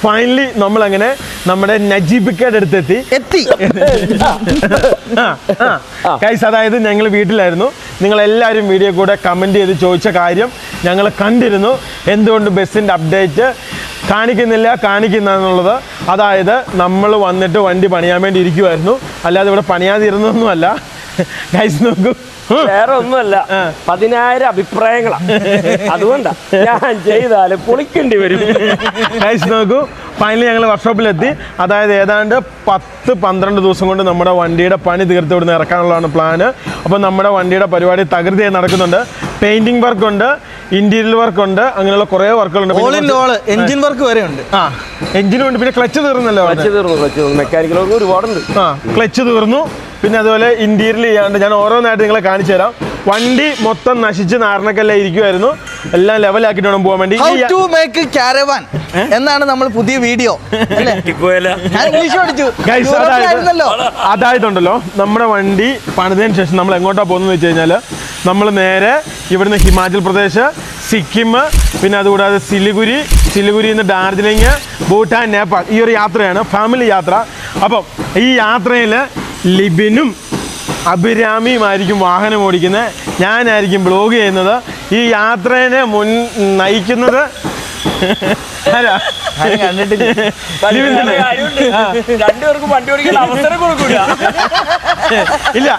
Finally നമ്മൾ അങ്ങനെ നമ്മുടെ നജീബിക്കയുടെ അടുത്തെത്തി ഗൈസ്. അതായത് ഞങ്ങൾ വീട്ടിലായിരുന്നു. നിങ്ങളെല്ലാവരും വീഡിയോ കൂടെ കമൻറ്റ് ചെയ്ത് ചോദിച്ച കാര്യം ഞങ്ങൾ കണ്ടിരുന്നു. എന്തുകൊണ്ട് ബസ്സിൻ്റെ അപ്ഡേറ്റ് കാണിക്കുന്ന എന്നുള്ളത്. അതായത് നമ്മൾ വന്നിട്ട് വണ്ടി പണിയാൻ വേണ്ടി ഇരിക്കുമായിരുന്നു, അല്ലാതെ ഇവിടെ പണിയാതിരുന്നൊന്നുമല്ല. ഗൈസ് നോക്കൂ, വേറെ ഒന്നുമല്ല, 10,000 അഭിപ്രായങ്ങളാ. അതുകൊണ്ടാ ഞാൻ ചെയ്താലും പൊളിക്കേണ്ടി വരും. ഗൈസ് നോക്കൂ, ഫൈനലി ഞങ്ങൾ വർക്ക്ഷോപ്പിലെത്തി. അതായത് ഏതാണ്ട് 10-12 ദിവസം കൊണ്ട് നമ്മുടെ വണ്ടിയുടെ പണി തീർത്ത് ഇവിടുന്ന് ഇറക്കാനുള്ളതാണ് പ്ലാന്. അപ്പോൾ നമ്മുടെ വണ്ടിയുടെ പരിപാടി തകൃതിയായി നടക്കുന്നുണ്ട്. പെയിന്റിംഗ് വർക്ക് ഉണ്ട്, ഇന്റീരിയർ വർക്ക് ഉണ്ട്, അങ്ങനെയുള്ള കുറേ വർക്കുകളുണ്ട്. എഞ്ചിൻ വർക്ക് വരെ ഉണ്ട്. എഞ്ചിനും ഉണ്ട്. പിന്നെ ക്ലച്ച് തീർന്നല്ലോ, മെക്കാനിക്കൽ വർക്ക് ഒരുപാടുണ്ട്. ക്ലച്ച് തീർന്നു. പിന്നെ അതുപോലെ ഇന്റീരിയർ ചെയ്യാണ്ട് ഞാൻ ഓരോന്നായിട്ട് നിങ്ങളെ കാണിച്ചു തരാം. വണ്ടി മൊത്തം നശിച്ച് നാരണക്കല്ല ഇരിക്കുമായിരുന്നു. എല്ലാം ലെവലാക്കിട്ട് വേണം പോകാൻ വേണ്ടി. How to make a caravan എന്നാണ് നമ്മൾ പുതിയ വീഡിയോ. ഇംഗ്ലീഷ് പഠിച്ചു. അതായിട്ടുണ്ടല്ലോ, നമ്മുടെ വണ്ടി പണിതതിന് ശേഷം നമ്മൾ എങ്ങോട്ടാ പോകുന്നത് വെച്ച് കഴിഞ്ഞാൽ, നമ്മൾ നേരെ ഇവിടുന്ന് ഹിമാചൽ പ്രദേശ്, സിക്കിം, പിന്നെ അതുകൂടാതെ സിലിഗുരിയിൽ നിന്ന് ഡാർജിലിംഗ്, ഭൂട്ടാൻ, നേപ്പാൾ, ഈ ഒരു യാത്രയാണ്, ഫാമിലി യാത്ര. അപ്പം ഈ യാത്രയിൽ ലിബിനും അഭിരാമിയുമായിരിക്കും വാഹനം ഓടിക്കുന്നത്, ഞാനായിരിക്കും ബ്ലോഗ് ചെയ്യുന്നത്. ഈ യാത്രേനെ നയിക്കുന്നത് ഇല്ല,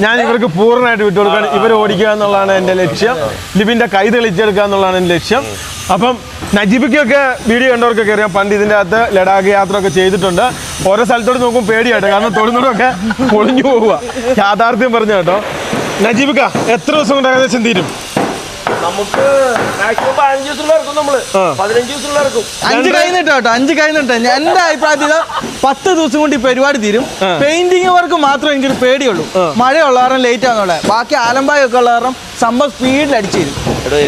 ഞാൻ ഇവർക്ക് പൂർണ്ണമായിട്ട് വിട്ടുകൊടുക്കാൻ, ഇവർ ഓടിക്കുക എന്നുള്ളതാണ് എൻ്റെ ലക്ഷ്യം. ലിബിൻ്റെ കൈ തെളിച്ചെടുക്കുക എന്നുള്ളതാണ് എൻ്റെ ലക്ഷ്യം. അപ്പം നജീബിക്കൊക്കെ വീഡിയോ കണ്ടവർക്കൊക്കെ അറിയാം, പണ്ട് ഇതിൻ്റെ അകത്ത് ലഡാക്ക് യാത്ര ഒക്കെ ചെയ്തിട്ടുണ്ട്. ഓരോ സ്ഥലത്തോട് നോക്കും പേടിയായിട്ട്, കാരണം തൊടുന്നതൊക്കെ പൊളിഞ്ഞു പോവുക. യാഥാർത്ഥ്യം പറഞ്ഞു കേട്ടോ. നജീബിക്ക എത്ര ദിവസം കൊണ്ട് ഏകദേശം തീരും? നമുക്ക് മാക്സിമം 15 ദിവസത്തിലുള്ള ഇറക്കും. നമ്മള് 15 ദിവസത്തിലുള്ള ഇറക്കും. 5 കഴിഞ്ഞിട്ടോ. എന്റെ അഭിപ്രായത്തിൽ 10 ദിവസം കൊണ്ട് ഈ പരിപാടി തീരും. പെയിന്റിങ് വർക്ക് മാത്രമേ എനിക്കൊരു പേടിയുള്ളൂ. മഴയുള്ള കാരണം ലേറ്റ് ആണെന്നുള്ളത്. ബാക്കി ആലമ്പായൊക്കെ ഉള്ള കാരണം സംഭവം സ്പീഡിൽ അടിച്ചു തരും.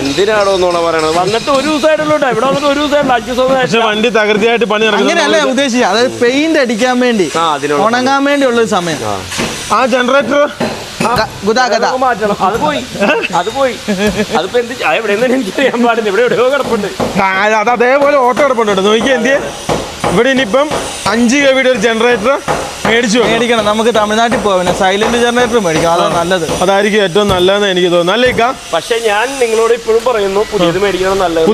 എന്തിനാണോ എന്നാണ് പറയണത്? വന്നിട്ട് ഒരു ദിവസമായിട്ടുള്ളൂ. ഇവിടെ വന്നിട്ട് ഒരു ദിവസം 5 ദിവസം വണ്ടി തകൃതിയായിട്ട് പണി നടക്കും. അങ്ങനെയല്ല ഉദ്ദേശിച്ചത്. അതായത് പെയിന്റ് അടിക്കാൻ വേണ്ടി, ഉണങ്ങാൻ വേണ്ടിയുള്ള സമയം. ആ ജനറേറ്റർ മാറ്റണം. അത് പോയി. അതിപ്പോ എന്ത് എവിടെയെന്ന് എനിക്കറിയാൻ പാടില്ല. ഇവിടെ എവിടെയോ കിടപ്പുണ്ട്. അത് അതേപോലെ ഓട്ടോ കിടപ്പുണ്ട്. നോക്കിയാൽ എന്ത് ഇവിടെ ഇനിയിപ്പം 5 kV ഒരു ജനറേറ്റർ മേടിക്കണം. നമുക്ക് തമിഴ്നാട്ടിൽ പോകാം, സൈലന്റ് ജനറേറ്റർ മേടിക്കാം. അതാണ് നല്ലത്. അതായിരിക്കും ഏറ്റവും നല്ലതെന്ന് എനിക്ക് തോന്നുന്നു. അല്ലേക്കാ? പക്ഷെ ഞാൻ നിങ്ങളോട് ഇപ്പോഴും പറയുന്നു, പുതിയത് മേടിക്കണം. നല്ലത്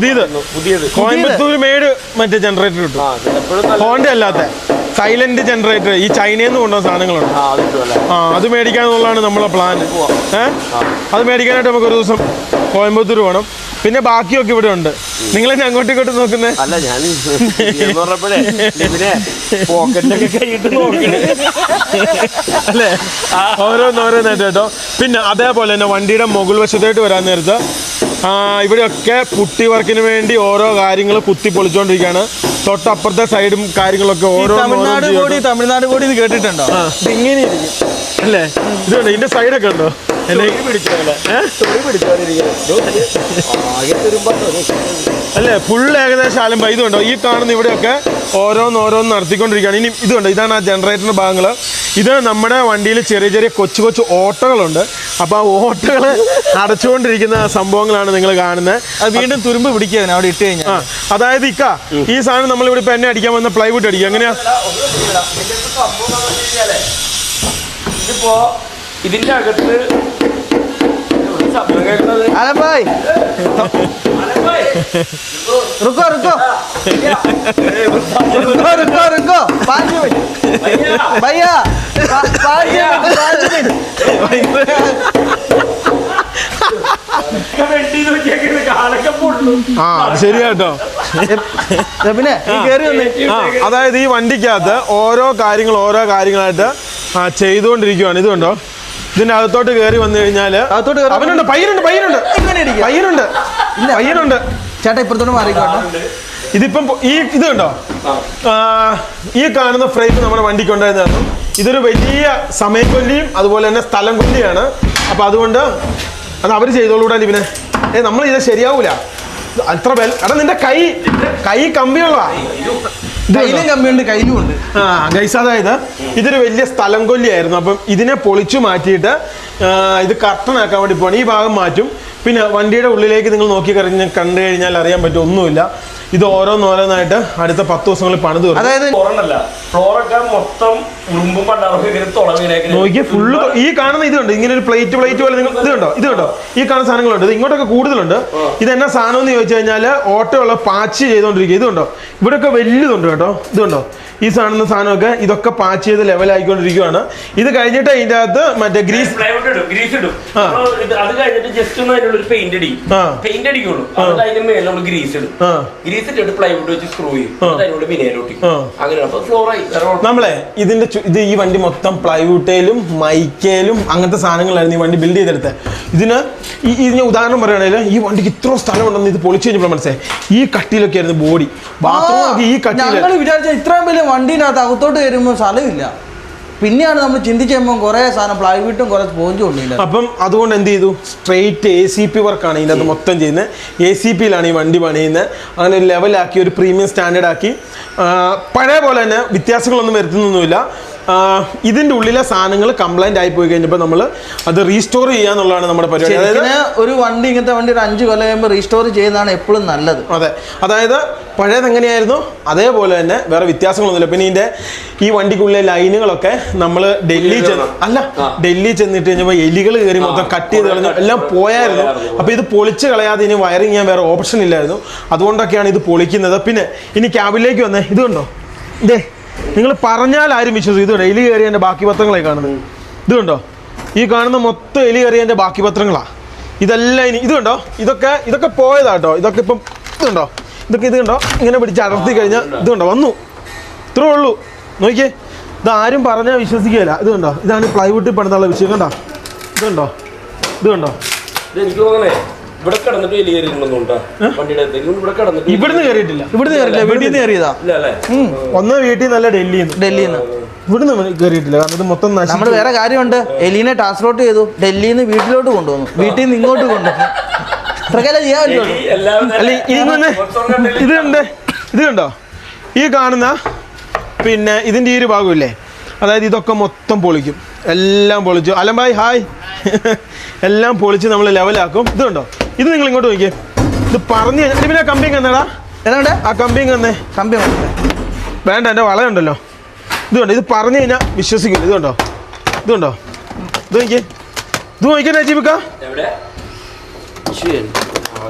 പുതിയത് കോയമ്പത്തൂർ മേഡ് മറ്റേ ജനറേറ്റർ കിട്ടും. ഹോണ്ട അല്ലാത്ത സൈലന്റ് ജനറേറ്റർ, ഈ ചൈനയിൽ നിന്ന് കൊണ്ടുവന്ന സാധനങ്ങളുണ്ട്. അത് മേടിക്കാന്നുള്ളതാണ് നമ്മളെ പ്ലാൻ. അത് മേടിക്കാനായിട്ട് നമുക്ക് ഒരു ദിവസം കോയമ്പത്തൂർ പോകണം. പിന്നെ ബാക്കിയൊക്കെ ഇവിടെ ഉണ്ട്. നിങ്ങൾ അങ്ങോട്ടും ഇങ്ങോട്ടും നോക്കുന്നേ? അല്ല, ഞാൻ പറഞ്ഞപ്പോഴേ പോക്കറ്റിലൊക്കെ കൈയിട്ട് നോക്കണേ അല്ലേ? ഓരോന്നായിട്ട് കേട്ടോ. പിന്നെ അതേപോലെ തന്നെ വണ്ടിയുടെ മുകൾ വശത്തായിട്ട് വരാൻ നേരത്ത് ഇവിടെയൊക്കെ പുട്ടി വർക്കിന് വേണ്ടി ഓരോ കാര്യങ്ങൾ കുത്തി പൊളിച്ചോണ്ടിരിക്കുകയാണ്. തൊട്ടപ്പുറത്തെ സൈഡും കാര്യങ്ങളൊക്കെ ഓരോ തമിഴ്നാട് കൂടി കേട്ടിട്ടുണ്ടോ? ഇങ്ങനെ ഇരിക്കും അല്ലേ? ഇതുണ്ട്, ഇതിന്റെ സൈഡൊക്കെ ഉണ്ടോ? അല്ലേ? ഫുൾ ഏകദേശം ആലമ്പ. ഇതുണ്ടോ, ഈ കാണുന്ന ഇവിടെയൊക്കെ ഓരോന്ന് നടത്തിക്കൊണ്ടിരിക്കുകയാണ്. ഇനി ഇതുണ്ട്, ഇതാണ് ആ ജനറേറ്ററിന്റെ ഭാഗങ്ങൾ. ഇത് നമ്മുടെ വണ്ടിയിൽ ചെറിയ കൊച്ചു ഓട്ടകളുണ്ട്. അപ്പോൾ ആ ഓട്ടകൾ അടച്ചുകൊണ്ടിരിക്കുന്ന സംഭവങ്ങളാണ് നിങ്ങൾ കാണുന്നത്. അത് വീണ്ടും തുരുമ്പ് പിടിക്കുക അവിടെ ഇട്ട് കഴിഞ്ഞാൽ. അതായത് ഈ സാധനം നമ്മളിവിടെ ഇപ്പം എന്നെ അടിക്കാൻ വന്ന പ്ലൈവുഡ് അടിക്കുക. എങ്ങനെയാ? ഇതിപ്പോ ഇതിന്റെ അകത്ത് रुको 5 मिनट भैया 5 मिनट ശരിയാട്ടോ. പിന്നെ അതായത് ഈ വണ്ടിക്കകത്ത് ഓരോ കാര്യങ്ങളായിട്ട് ചെയ്തുകൊണ്ടിരിക്കുകയാണ്. ഇതുകൊണ്ടോ, ഇതിന്റെ അകത്തോട്ട് കയറി വന്നു കഴിഞ്ഞാല് അവനുണ്ട് പയ്യനുണ്ട്. ചേട്ടാ ഇപ്പുറത്തോട്ട് മാറിക്കോട്ടോ. ഇതിപ്പം ഇത് കണ്ടോ, ഈ കാണുന്ന ഫ്രെയിം നമ്മുടെ വണ്ടിക്ക് ഉണ്ടായിരുന്നു. ഇതൊരു വലിയ സമയക്കൊല്ലിയും അതുപോലെ തന്നെ സ്ഥലം കൊല്ലിയാണ്. അപ്പൊ അതുകൊണ്ട് അത് അവര് ചെയ്തോളൂടാ ലിബിനെ. നമ്മൾ ഇത് ശരിയാവൂല. അത്ര എടാ, നിന്റെ കൈ കമ്പിയുള്ള കമ്പിയുണ്ട്, കയ്യിലും ഉണ്ട്. ഗൈസ്, അതായത് ഇതൊരു വലിയ സ്ഥലം കൊല്ലിയായിരുന്നു. അപ്പം ഇതിനെ പൊളിച്ചു മാറ്റിയിട്ട് ഇത് കർട്ടനാക്കാൻ വേണ്ടി പോകണം. ഈ ഭാഗം മാറ്റും. പിന്നെ വണ്ടിയുടെ ഉള്ളിലേക്ക് നിങ്ങൾ കണ്ടു കഴിഞ്ഞാൽ അറിയാൻ പറ്റും, ഒന്നുമില്ല. ഇത് ഓരോന്നോരോന്നായിട്ട് അടുത്ത 10 ദിവസങ്ങളിൽ പണിത് തീർക്കും. അതായത് ഫ്ലോറൊക്കെ മൊത്തം ഉറുമ്പും പണ്ടാറൊക്കെ ഇങ്ങനെ തുളവിനേക്ക് നോക്കിയ ഫുള്ള് ഈ കാണുന്ന ഇതുണ്ട്, ഇങ്ങനെ ഒരു പ്ലേറ്റ് പോലെ നിങ്ങൾ ഇത് കണ്ടോ ഈ കാണുന്ന സാധനങ്ങളുണ്ട്. ഇത് ഇങ്ങോട്ടൊക്കെ കൂടുതലുണ്ട്. ഇതെന്നാ സാധനം എന്ന് ചോദിച്ചു കഴിഞ്ഞാൽ ഓട്ടമുള്ള പാച്ച് ചെയ്തുകൊണ്ടിരിക്കുക. ഇതുണ്ടോ ഇവിടെയൊക്കെ വലിയതുണ്ട് കേട്ടോ. ഇതുണ്ടോ ഈ സാധനമൊക്കെ ഇതൊക്കെ പാച്ച് ചെയ്ത് ലെവലായിക്കൊണ്ടിരിക്കുകയാണ്. ഇത് കഴിഞ്ഞിട്ട് ഇതിന്റെ അകത്ത് മറ്റേ ഗ്രീസ് ഇടും. അത് കഴിഞ്ഞിട്ട് ജസ്റ്റ് ഒന്ന് അതിനുള്ള ഒരു പെയിന്റ് അടിക്കുള്ളൂ. അത് അതിന്റെ മേലെ നമ്മൾ ഗ്രീസ് ഇടും. ഗ്രീസ് ഇട്ടിട്ട് പ്ലൈവുഡ് വെച്ച് സ്ക്രൂ ചെയ്യും. അതിനോട് വിനയിലോട്ടി അങ്ങനെ ഫ്ലോറായി. നമ്മളെ ഇത് ഈ വണ്ടി മൊത്തം പ്ലൈവുഡേലും മൈക്കേലും അങ്ങനത്തെ സാധനങ്ങളായിരുന്നു ഈ വണ്ടി ബിൽഡ് ചെയ്തെടുത്തത്. ഇതിന് ഉദാഹരണം പറയുകയാണെങ്കിൽ ഈ വണ്ടിക്ക് ഇത്ര സ്ഥലമുണ്ടെന്ന് ഇത് പൊളിച്ചു കഴിഞ്ഞപ്പോൾ മനസ്സിലായി. ഈ കട്ടിയിലൊക്കെ ആയിരുന്നു ബോഡി, ബാത്റൂം ഈ കട്ടിയിൽ. വിചാരിച്ച ഇത്രയും വലിയ വണ്ടീനകത്ത് അകത്തോട്ട് കയറുമ്പോൾ സ്ഥലമില്ല. പിന്നെയാണ് നമ്മൾ ചിന്തിച്ച് കഴിയുമ്പോൾ കുറേ സാധനം പ്ലൈവുഡും കുറേ സ്പോഞ്ചും ഉണ്ട്. അപ്പം അതുകൊണ്ട് എന്ത് ചെയ്തു, സ്ട്രെയിറ്റ് ACP വർക്കാണ് ഇതിനകത്ത് മൊത്തം ചെയ്യുന്നത്. ACPയിലാണ് ഈ വണ്ടി പണിയുന്നത്. അങ്ങനെ ഒരു ലെവലാക്കി, ഒരു പ്രീമിയം സ്റ്റാൻഡേർഡ് ആക്കി. പഴയ പോലെ തന്നെ വ്യത്യാസങ്ങളൊന്നും വരുത്തുന്നൊന്നുമില്ല. ഇതിൻ്റെ ഉള്ളിലെ സാധനങ്ങൾ കംപ്ലൈൻറ്റ് ആയി പോയി കഴിഞ്ഞപ്പോൾ നമ്മൾ അത് റീസ്റ്റോർ ചെയ്യാന്നുള്ളതാണ് നമ്മുടെ പരിപാടി. അതായത് ഒരു വണ്ടി ഇങ്ങനത്തെ വണ്ടി ഒരു 5 കൊല്ലം കഴിയുമ്പോൾ റീസ്റ്റോർ ചെയ്യുന്നതാണ് എപ്പോഴും നല്ലത്. അതെ, അതായത് പഴയത് എങ്ങനെയായിരുന്നു അതേപോലെ തന്നെ വേറെ വ്യത്യാസങ്ങളൊന്നുമില്ല. പിന്നെ ഇതിൻ്റെ ഈ വണ്ടിക്കുള്ളിലെ ലൈനുകളൊക്കെ നമ്മൾ ഡൽഹി ചെന്നിട്ട് കഴിഞ്ഞപ്പോൾ എലികൾ കയറി മൊത്തം കട്ട് ചെയ്ത് കളഞ്ഞു, എല്ലാം പോയായിരുന്നു. അപ്പോൾ ഇത് പൊളിച്ച് കളയാതെ ഇനി വയറിങ് ചെയ്യാൻ വേറെ ഓപ്ഷൻ ഇല്ലായിരുന്നു. അതുകൊണ്ടൊക്കെയാണ് ഇത് പൊളിക്കുന്നത്. പിന്നെ ഇനി ക്യാബിലേക്ക് വന്നേ, ഇത് കണ്ടോ, ഇതേ നിങ്ങൾ പറഞ്ഞാൽ ആരും വിശ്വസിക്കും. ഇത് എലി കയറിയതിൻ്റെ ബാക്കി പത്രങ്ങളായി കാണുന്നത്. ഇത് കണ്ടോ, ഈ കാണുന്ന മൊത്തം എലി കയറിയതിൻ്റെ ബാക്കി പത്രങ്ങളാണ് ഇതെല്ലാം. ഇനി ഇത് കണ്ടോ, ഇതൊക്കെ പോയതാട്ടോ. ഇതൊക്കെ ഇപ്പം ഇത് കണ്ടോ ഇങ്ങനെ പിടിച്ച് അടർത്തി കഴിഞ്ഞാൽ ഇത് കണ്ടോ വന്നു. ഇത്രേ ഉള്ളൂ. നോക്കിയേ, ഇത് ആരും പറഞ്ഞാൽ വിശ്വസിക്കുകയില്ല. ഇത് കണ്ടോ, ഇതാണ് പ്ലൈവുഡിൽ പണിതുള്ള വിഷയം. കണ്ടോ, ഇത് കണ്ടോ. എനിക്ക് തോന്നണേ ഇവിടെ കിടന്നിട്ട് എലി കയറിയിട്ടുണ്ടോ ഇവിടുന്ന് കയറിയിട്ടില്ല. വീട്ടിൽ നിന്ന് കയറിയതാ. ഒന്ന് വീട്ടിൽ നല്ല ഡൽഹിയിൽ നിന്ന് ഇവിടുന്ന് കയറിയിട്ടില്ല. കാരണം ഇത് മൊത്തം നമ്മൾ വേറെ കാര്യമുണ്ട്. എലീനെ ട്രാൻസ്പോർട്ട് ചെയ്തു, ഡൽഹിയിൽ നിന്ന് വീട്ടിലോട്ട് കൊണ്ടുവന്നു, വീട്ടിൽ നിന്ന് ഇങ്ങോട്ട് കൊണ്ടുവന്നു. ഇത്രക്കല്ലേ ചെയ്യാൻ പറ്റുള്ളൂ. ഇത് കണ്ടോ ഈ കാണുന്ന പിന്നെ ഇതിൻ്റെ ഈ ഒരു ഭാഗമില്ലേ, അതായത് ഇതൊക്കെ മൊത്തം പൊളിക്കും. എല്ലാം പൊളിച്ചു. അലമ്പായി ഹായ് എല്ലാം പൊളിച്ച് നമ്മൾ ലെവലാക്കും. ഇത് കണ്ടോ, ഇത് നിങ്ങൾ ഇങ്ങോട്ട് നോക്കിയേ. ഇത് പറഞ്ഞു കഴിഞ്ഞാൽ പിന്നെ കമ്പിങ് എന്നടാ, ഏതാണ്ട് ആ കമ്പിങ് തന്നെ കമ്പി വേണ്ട, എൻ്റെ വളയുണ്ടല്ലോ. ഇത് കണ്ടോ, ഇത് പറഞ്ഞു കഴിഞ്ഞാൽ വിശ്വസിക്കില്ല. ഇത് കണ്ടോ, ഇത് നോക്കിയേ നജീബിക്ക.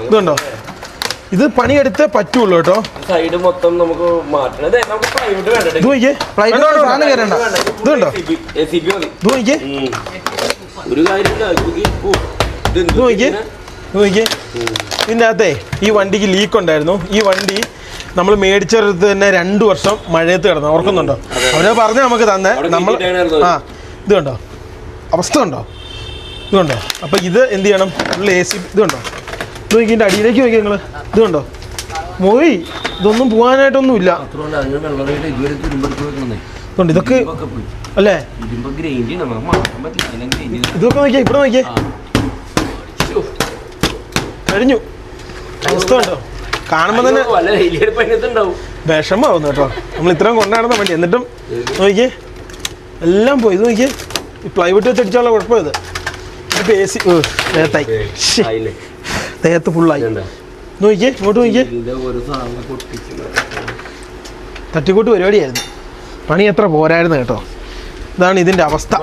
ഇത് കണ്ടോ, ഇത് പണിയെടുത്ത് പറ്റുള്ളൂ കേട്ടോ. സൈഡ് മൊത്തം നമുക്ക് മാറ്റണം. ഇത് നോക്കിയേ, ഒരു ഇതിൻ്റെ അകത്തെ ഈ വണ്ടിക്ക് ലീക്ക് ഉണ്ടായിരുന്നു. ഈ വണ്ടി നമ്മൾ മേടിച്ചെടുത്ത് തന്നെ 2 വർഷം മഴയത്ത് കിടന്നു. ഓർക്കുന്നുണ്ടോ? അവരെ പറഞ്ഞ് നമുക്ക് തന്നെ നമ്മൾ ഇത് കണ്ടോ അവസ്ഥ കണ്ടോ, ഇത് കണ്ടോ. അപ്പം ഇത് എന്ത് ചെയ്യണം, ഫുൾ ACP. ഇത് കണ്ടോ, ഇത് നോക്കി ഇതിൻ്റെ അടിയിലേക്ക് നോക്കി നിങ്ങൾ. ഇത് കണ്ടോ മോയി, ഇതൊന്നും പോകാനായിട്ടൊന്നുമില്ല. ഇതൊക്കെ അല്ലേ, ഇതൊക്കെ നോക്കിയേ, ഇവിടെ നോക്കിയേ കഴിഞ്ഞു. അവസ്ഥ കണ്ടോ, കാണുമ്പോൾ തന്നെ വിഷമാവുന്നു കേട്ടോ. നമ്മൾ ഇത്രയും കൊണ്ടാടുന്ന വണ്ടി, എന്നിട്ടും നോക്കിയേ എല്ലാം പോയി. ഇത് നോക്കിയേ, ഈ പ്ലൈവുഡ് വെച്ച് അടിച്ചാലുള്ള കുഴപ്പം. ഇത് AC ദേഹത്തായി, ദേഹത്ത് ഫുള്ളായി. നോക്കിയേ, ഇങ്ങോട്ട് നോക്കിയേ, തട്ടിക്കൂട്ട് പരിപാടിയായിരുന്നു. പണി എത്ര പോരായിരുന്നു കേട്ടോ. ഇതാണ് ഇതിൻ്റെ അവസ്ഥ.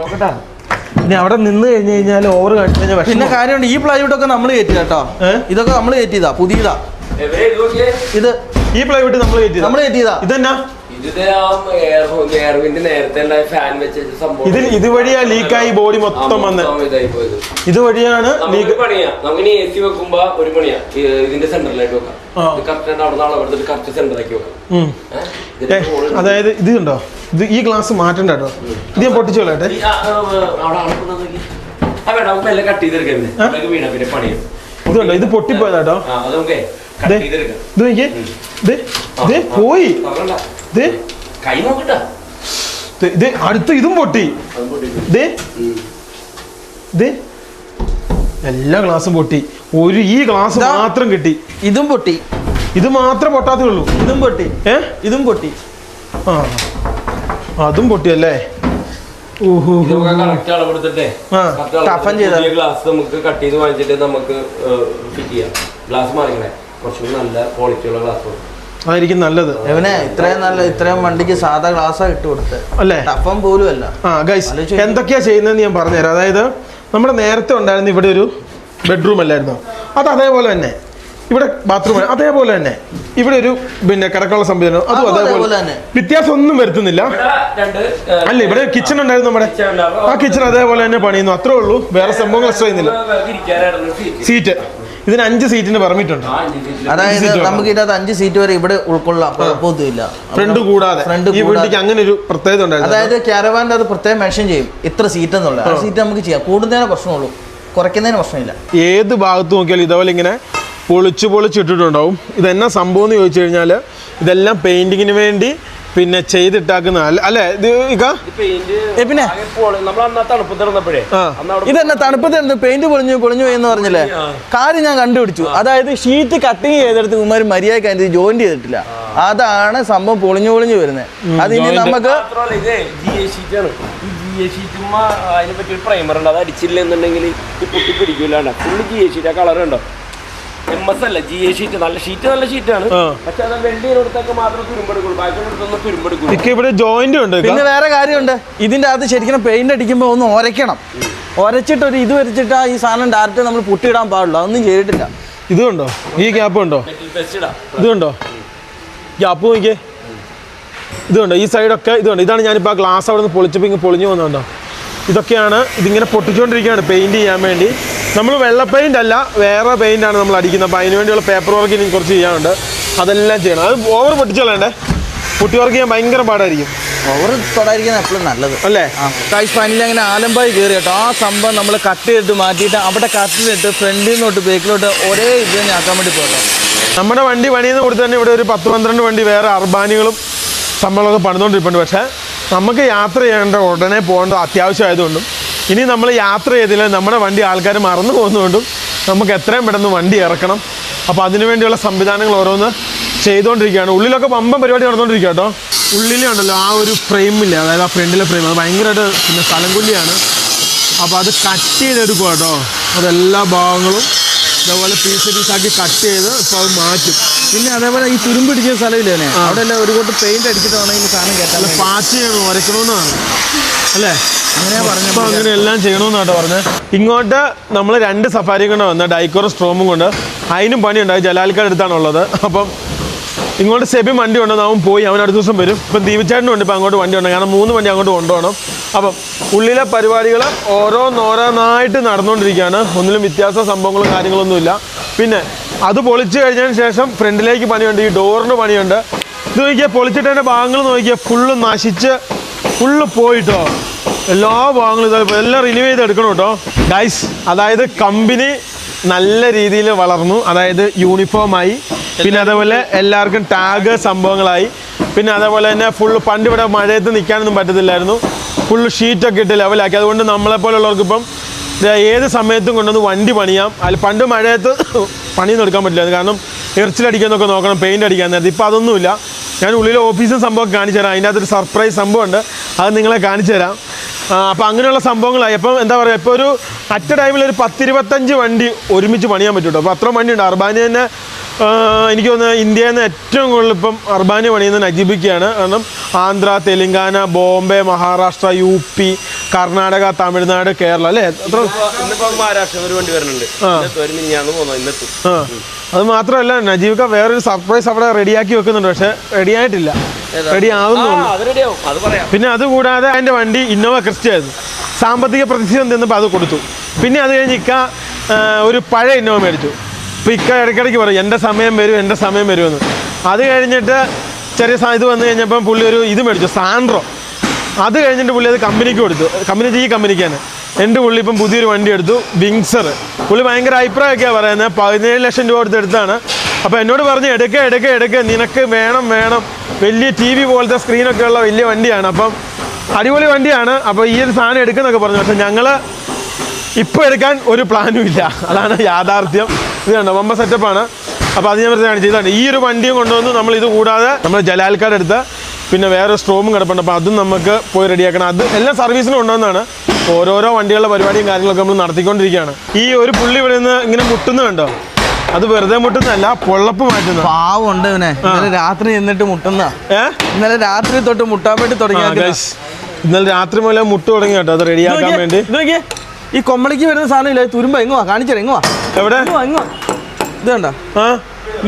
ഇനി അവിടെ നിന്ന് കഴിഞ്ഞ് കഴിഞ്ഞാൽ ഓവർ കാണിച്ചു കഴിഞ്ഞാൽ പിന്നെ കാര്യമുണ്ട്. ഈ പ്ലൈവുഡൊക്കെ നമ്മൾ കയറ്റി കേട്ടോ. ഇതൊക്കെ നമ്മൾ കയറ്റിയതാ, പുതിയതാ. ഇത് ഈ പ്ലൈവുഡ് നമ്മൾ കയറ്റിയതാ. ഇതെന്നാ ഇതിൽ ഇതുവഴിയാ ലീക്കായി ബോഡി മൊത്തം വന്ന്. ഇതുവഴിയാണ് ലീക്ക്. AC വെക്കുമ്പോ ഒരു പണിയാ ഇതിന്റെ സെന്ററിലായിട്ട് വെക്കാം. സെന്ററിലേക്ക് വെക്കാം. അതായത് ഇത് ഉണ്ടോ, ഇത് ഈ ഗ്ലാസ് മാറ്റണ്ട കേട്ടോ. ഇത് ഞാൻ പൊട്ടിച്ചു കളയട്ടെ. ഇതുണ്ടോ, ഇത് പൊട്ടിപ്പോയതാട്ടോ. ഇത് നോക്കിയേ, ഇത് പോയി. കൈ നോക്കട്ടാ. ഇത് അടുത്ത് ഇതും പൊട്ടി. എല്ലാ ഗ്ലാസും പൊട്ടി. ഈ ഗ്ലാസ് മാത്രം കിട്ടി. ഇതും പൊട്ടി. ഇത് മാത്രം പൊട്ടാത്തേ ഉള്ളൂ. ഇതും പൊട്ടി. ഇതും പൊട്ടി. അതും പൊട്ടിയല്ലേ. ഗ്ലാസ് നമുക്ക് കട്ട് ചെയ്ത് വാങ്ങിച്ചിട്ട് നമുക്ക് ഫിറ്റ് ചെയ്യാം. ഗ്ലാസ് മാറിക്കണേ, കുറച്ചുകൂടി നല്ല ക്വാളിറ്റി ഉള്ള ഗ്ലാസ്. അതായിരിക്കും നല്ലത്. ഇത്രയും വണ്ടിക്ക് സാധാ ഗ്ലാസ്സാ ഇട്ട് കൊടുത്തത് അല്ലേ? ടഫം പോലും അല്ല. ഗൈസ് എന്തൊക്കെയാ ചെയ്യുന്നതെന്ന് ഞാൻ പറഞ്ഞുതരാം. അതായത് നമ്മുടെ നേരത്തെ ഉണ്ടായിരുന്ന ഇവിടെ ഒരു ബെഡ്റൂം അല്ലായിരുന്നു, അത് അതേപോലെ തന്നെ ഇവിടെ ബാത്റൂം അതേപോലെ തന്നെ ഇവിടെ ഒരു പിന്നെ കിടക്കാനുള്ള സംവിധാനം അതും അതേപോലെ തന്നെ, വ്യത്യാസം ഒന്നും വരുത്തുന്നില്ല. അല്ല ഇവിടെ കിച്ചൺ ഉണ്ടായിരുന്നു, നമ്മുടെ ആ കിച്ചൺ അതേപോലെ തന്നെ പണിയുന്നു, അത്രേ ഉള്ളൂ. വേറെ സംഭവങ്ങൾ എക്സ്ട്രാ ചെയ്യുന്നില്ല. സീറ്റ് ഇതിന് 5 സീറ്റിന് പെർമിറ്റ് ഉണ്ട്. അതായത് നമുക്ക് ഇതിനകത്ത് 5 സീറ്റ് വരെ ഇവിടെ ഉൾക്കൊള്ളാം, കുഴപ്പമൊന്നുമില്ല. ഫ്രണ്ട് കൂടാതെ ഈ വണ്ടിക്ക് അങ്ങനെ ഒരു പ്രത്യേകത ഉണ്ടായിരുന്നു. അതായത് ക്യാരവാനിൽ അത് പ്രത്യേകം മെൻഷൻ ചെയ്യും ഇത്ര സീറ്റ് എന്നുള്ളത്. ആ സീറ്റ് നമുക്ക് ചെയ്യാം, കൂടുന്നതിന് പ്രശ്നമുള്ളൂ, കുറയ്ക്കുന്നതിന് പ്രശ്നമില്ല. ഏത് ഭാഗത്ത് നോക്കിയാലും ഇതേപോലെ ഇങ്ങനെ പൊളിച്ചിട്ടിട്ടുണ്ടാവും. ഇതെന്നാ സംഭവം എന്ന് ചോദിച്ചു കഴിഞ്ഞാൽ ഇതെല്ലാം പെയിന്റിങ്ങിന് വേണ്ടി പിന്നെ ചെയ്തിട്ടാക്കുന്ന അല്ലേ? പിന്നെ ഇതെന്നാ തണുപ്പത്ത് പെയിന്റ് പൊളിഞ്ഞു എന്ന് പറഞ്ഞില്ലേ? കാര്യം ഞാൻ കണ്ടുപിടിച്ചു. അതായത് ഷീറ്റ് കട്ടിങ് ചെയ്തെടുത്ത് ഉമ്മാര് മര്യാദക്ക് അതിന് ജോയിന്റ് ചെയ്തിട്ടില്ല, അതാണ് സംഭവം പൊളിഞ്ഞു വരുന്നത്. അത് ഇനി നമുക്ക് അതിനെ പറ്റി ഒരു പ്രൈമർ ഉണ്ട്, അത് അടിച്ചില്ല എന്നുണ്ടെങ്കിൽ പൊട്ടി പിടിക്കൂല. ഫുള്ള് GA ഷീറ്റ് ആ കളർ ഉണ്ടോ? MS അല്ല, GA ഷീറ്റ്. നല്ല ഷീറ്റാണ്, പക്ഷെ അത് വെള്ളിയിടത്തൊക്കെ മാത്രമേ തുരുമ്പെടുക്കുള്ളൂ, ബാക്കിയുള്ളടത്തൊന്നും തുരുമ്പെടുക്കുള്ളൂ. ഇവിടെ ജോയിന്റ് ഉണ്ട്. പിന്നെ വേറെ കാര്യമുണ്ട്, ഇതിന്റെ അകത്ത് ശരിക്കും പെയിന്റ് അടിക്കുമ്പോൾ ഒന്ന് ഉരയ്ക്കണം. ഉരച്ചിട്ട് ഒരു ഇത് വരച്ചിട്ട് ഈ സാധനം ഡയറക്റ്റ് നമ്മൾ പുട്ടിയിടാൻ പാടുള്ളൂ, അതൊന്നും ചെയ്തിട്ടില്ല. ഇതുണ്ടോ? ഈ ഗ്യാപ്പ് ഉണ്ടോ? ഇതുണ്ടോ? ഗ്യാപ്പ് നോക്കിയേ, ഇതുണ്ടോ? ഈ സൈഡൊക്കെ ഇതുണ്ട്. ഇതാണ് ഞാനിപ്പോൾ ആ ഗ്ലാസ് അവിടെ നിന്ന് പൊളിച്ചപ്പോൾ ഇങ്ങനെ പൊളിഞ്ഞു പോകുന്നുണ്ടോ? ഇതൊക്കെയാണ് ഇതിങ്ങനെ പൊട്ടിച്ചുകൊണ്ടിരിക്കുകയാണ് പെയിൻറ്റ് ചെയ്യാൻ വേണ്ടി. നമ്മൾ വെള്ള പെയിൻ്റ് അല്ല, വേറെ പെയിൻ്റാണ് നമ്മൾ അടിക്കുന്നത്. അപ്പോൾ അതിന് വേണ്ടിയുള്ള പേപ്പർ വർക്ക് ഇനി കുറച്ച് ചെയ്യാനുണ്ട്, അതെല്ലാം ചെയ്യണം. അത് ഓവർ പൊട്ടിച്ചോളേണ്ടേ, പൊട്ടി വർക്ക് ചെയ്യാൻ ഭയങ്കര പാടായിരിക്കും. ഓവർ തൊടായിരിക്കുന്ന എപ്പോഴും നല്ലത് അല്ലേ? കായ്സ് ഫൈനലി അങ്ങനെ ആലമ്പായി കയറി കേട്ടോ. ആ സംഭവം നമ്മൾ കട്ട് ചെയ്തിട്ട് മാറ്റിയിട്ട് അവിടെ കട്ടിലിട്ട് ഫ്രണ്ടിൽ നിന്നോട്ട് ബേക്കിലോട്ട് ഒരേ ഇത് തന്നെ ആക്കാൻ വേണ്ടി പോകട്ടോ. നമ്മുടെ വണ്ടി പണിയുന്ന കൂടി തന്നെ ഇവിടെ ഒരു 10-12 വണ്ടി വേറെ അർബാനികളും സംഭവങ്ങളൊക്കെ പണിതുകൊണ്ടിരിപ്പുണ്ട്. പക്ഷേ നമുക്ക് യാത്ര ചെയ്യേണ്ട ഉടനെ പോകേണ്ട അത്യാവശ്യമായതുകൊണ്ടും ഇനി നമ്മൾ യാത്ര ചെയ്തില്ല നമ്മുടെ വണ്ടി ആൾക്കാർ മറന്നു പോകുന്നതുകൊണ്ടും നമുക്ക് എത്രയും പെട്ടെന്ന് വണ്ടി ഇറക്കണം. അപ്പോൾ അതിനുവേണ്ടിയുള്ള സംവിധാനങ്ങൾ ഓരോന്ന് ചെയ്തുകൊണ്ടിരിക്കുകയാണ്. ഉള്ളിലൊക്കെ പമ്പം പരിപാടി നടന്നുകൊണ്ടിരിക്കുക കേട്ടോ. ഉള്ളിലുണ്ടല്ലോ ആ ഒരു ഫ്രെയിമില്ല, അതായത് ആ ഫ്രണ്ടിലെ ഫ്രെയിം, അത് ഭയങ്കരമായിട്ട് പിന്നെ സ്ഥലം കൊല്ലിയാണ്. അപ്പോൾ അത് കട്ട് ചെയ്തെടുക്കുക കേട്ടോ. അതെല്ലാ ഭാഗങ്ങളും ഇതേപോലെ പീസാക്കി കട്ട് ചെയ്ത് ഇപ്പോൾ അത് മാറ്റും. പിന്നെ അതേപോലെ ഈ തുരുമ്പ് പിടിക്കുന്ന സ്ഥലമില്ലേ, അവിടെ എല്ലാം ഒരു കൂട്ട് പെയിന്റ് അടിച്ചിട്ട് വേണമെങ്കിൽ സാധനം കേട്ടാൽ പാച്ച് ചെയ്യണം, വരയ്ക്കണമെന്നാണ് അല്ലേ? അപ്പോൾ അങ്ങനെ എല്ലാം ചെയ്യണമെന്നാട്ടോ പറഞ്ഞത്. ഇങ്ങോട്ട് നമ്മൾ 2 സഫാരി കൊണ്ട് വന്നത്, ഡൈക്കോറും സ്ട്രോമും കൊണ്ട്. അതിനും പണിയുണ്ട്, ജലാൽക്കാട് അടുത്താണുള്ളത്. അപ്പം ഇങ്ങോട്ട് സെബിൻ വണ്ടി ഉണ്ടെന്ന് അവൻ പോയി, അവൻ അടുത്ത ദിവസം വരും. ഇപ്പം ദീപിച്ചേട്ടനും ഉണ്ട് ഇപ്പോൾ അങ്ങോട്ട് വണ്ടി ഉണ്ട്, കാരണം 3 വണ്ടി അങ്ങോട്ട് കൊണ്ടുപോകണം. അപ്പം ഉള്ളിലെ പരിപാടികൾ ഓരോന്നോരോന്നായിട്ട് നടന്നുകൊണ്ടിരിക്കുകയാണ്. ഒന്നിലും വ്യത്യാസ സംഭവങ്ങളും കാര്യങ്ങളൊന്നുമില്ല. പിന്നെ അത് പൊളിച്ച് കഴിഞ്ഞതിന് ശേഷം ഫ്രണ്ടിലേക്ക് പണിയുണ്ട്, ഈ ഡോറിന് പണിയുണ്ട്. ഇത് നോക്കിയാൽ പൊളിച്ചിട്ടതിൻ്റെ ഭാഗങ്ങൾ നോക്കിയാൽ ഫുള്ള് നശിച്ച് ഫുള്ള് പോയിട്ടോ. എല്ലാ ഭാഗങ്ങളും ഇതാ എല്ലാം റിന്യൂ ചെയ്തെടുക്കണം കേട്ടോ ഗൈസ്. അതായത് കമ്പനി നല്ല രീതിയിൽ വളർന്നു, അതായത് യൂണിഫോമായി, പിന്നെ അതേപോലെ എല്ലാവർക്കും ടാഗ് സംഭവങ്ങളായി. പിന്നെ അതേപോലെ തന്നെ ഫുള്ള് പണ്ട് ഇവിടെ മഴയത്ത് നിൽക്കാനൊന്നും പറ്റത്തില്ലായിരുന്നു, ഫുള്ള് ഷീറ്റൊക്കെ ഇട്ട് ലെവലാക്കി. അതുകൊണ്ട് നമ്മളെപ്പോലുള്ളവർക്ക് ഇപ്പം ഏത് സമയത്തും കൊണ്ടുവന്ന് വണ്ടി പണിയാം. അതിൽ പണ്ട് മഴയത്ത് പണിയൊന്നും എടുക്കാൻ പറ്റില്ലായിരുന്നു, കാരണം എറിച്ചിലടിക്കാന്നൊക്കെ നോക്കണം, പെയിൻ്റ് അടിക്കാൻ നേരത്തെ. ഇപ്പോൾ അതൊന്നുമില്ല. ഞാൻ ഉള്ളിലെ ഓഫീസും സംഭവം കാണിച്ചു തരാം, അതിൻ്റെ അകത്തൊരു സർപ്രൈസ് സംഭവമുണ്ട്, അത് നിങ്ങളെ കാണിച്ചു തരാം. അപ്പോൾ അങ്ങനെയുള്ള സംഭവങ്ങളായി. അപ്പം എന്താ പറയുക, ഇപ്പോൾ ഒരു അറ്റ ടൈമിൽ ഒരു 10-25 വണ്ടി ഒരുമിച്ച് പണിയാൻ പറ്റും കേട്ടോ. അപ്പോൾ അത്ര വണ്ടിയുണ്ട്. അർബാനി തന്നെ എനിക്ക് തോന്നുന്നത് ഇന്ത്യയിൽ നിന്ന് ഏറ്റവും കൂടുതൽ ഇപ്പം അർബാനി പണിയുന്നത് നജീബിക്കാണ്. കാരണം ആന്ധ്ര, തെലുങ്കാന, ബോംബെ, മഹാരാഷ്ട്ര, UP, കർണാടക, തമിഴ്നാട്, കേരള അല്ലേ? മഹാരാഷ്ട്ര ഒരു വണ്ടി വരുന്നുണ്ട്. അത് മാത്രമല്ല നജീബിക്ക വേറൊരു സർപ്രൈസ് അവിടെ റെഡിയാക്കി വെക്കുന്നുണ്ട്, പക്ഷെ റെഡിയായിട്ടില്ല, റെഡി ആവുന്നുള്ളൂ. പിന്നെ അതുകൂടാതെ അതിൻ്റെ വണ്ടി ഇന്നോവ ക്രിസ്റ്റ ആയിരുന്നു. സാമ്പത്തിക പ്രതിസന്ധി എന്നപ്പോൾ അത് കൊടുത്തു. പിന്നെ അത് കഴിഞ്ഞ് ഇക്ക ഒരു പഴയ ഇന്നോവ മേടിച്ചു. അപ്പോൾ ഇക്ക ഇടയ്ക്കിടയ്ക്ക് പറയും എൻ്റെ സമയം വരുമെന്ന്. അത് കഴിഞ്ഞിട്ട് ചെറിയ ഇത് വന്നു കഴിഞ്ഞപ്പം പുള്ളി ഒരു ഇത് മേടിച്ചു, സാൻഡ്രോ. അത് കഴിഞ്ഞിട്ട് പുള്ളി അത് കമ്പനിക്ക് കൊടുത്തു. ഈ കമ്പനിക്കാണ്. എൻ്റെ പുള്ളി ഇപ്പം പുതിയൊരു വണ്ടി എടുത്തു, വിങ്സർ. പുള്ളി ഭയങ്കര അഭിപ്രായമൊക്കെയാണ് പറയുന്നത്. 17 ലക്ഷം രൂപ കൊടുത്ത് എടുത്താണ്. അപ്പോൾ എന്നോട് പറഞ്ഞ് എടുക്കുക നിനക്ക് വേണം വലിയ TV പോലത്തെ സ്ക്രീനൊക്കെ ഉള്ള വലിയ വണ്ടിയാണ്, അപ്പം അടിപൊളി വണ്ടിയാണ്, അപ്പോൾ ഈ ഒരു സാധനം എടുക്കുന്നൊക്കെ പറഞ്ഞു. പക്ഷെ ഞങ്ങൾ ഇപ്പോൾ എടുക്കാൻ ഒരു പ്ലാനും ഇല്ല, അതാണ് യാഥാർത്ഥ്യം. ഇത് കണ്ടോ, വമ്പ സെറ്റപ്പാണ്. അപ്പോൾ അത് ഞാൻ വെറുതെ കാണിച്ചു. ഇതാണ് ഈ ഒരു വണ്ടിയും കൊണ്ടുവന്ന് നമ്മൾ ഇത് കൂടാതെ നമ്മൾ ജലാൽക്കാട് എടുത്ത് പിന്നെ വേറെ സ്ട്രോമും കിടപ്പുണ്ട്. അപ്പോൾ അതും നമുക്ക് പോയി റെഡിയാക്കണം. അത് എല്ലാം സർവീസിന് കൊണ്ടുവന്നാണ്. ഓരോരോ വണ്ടികളുടെ പരിപാടിയും കാര്യങ്ങളൊക്കെ നമ്മൾ നടത്തിക്കൊണ്ടിരിക്കുകയാണ്. ഈ ഒരു പുള്ളി ഇവിടെ നിന്ന് ഇങ്ങനെ മുട്ടുന്നുണ്ടോ, അത് വെറുതെ മുട്ടുന്നല്ല, പൊള്ളപ്പ് മാറ്റുന്ന പാവുണ്ട് ഇവനെ. ഇന്നലെ രാത്രി എന്നിട്ട് മുട്ടുന്ന, ഇന്നലെ രാത്രി തൊട്ട് മുട്ടാൻ വേണ്ടി തുടങ്ങി. ഇന്നലെ രാത്രി മുതലേ മുട്ട് തുടങ്ങി കേട്ടോ, അത് റെഡിയാക്കാൻ വേണ്ടി. ഈ കൊമ്മളിക്ക് വരുന്ന സാധനം ഇല്ല, തുരുമ്പ എങ്ങുവാ കാണിച്ചേ, എങ്ങുവാ എവിടെ എങ്ങുവാ ഇത് കണ്ട.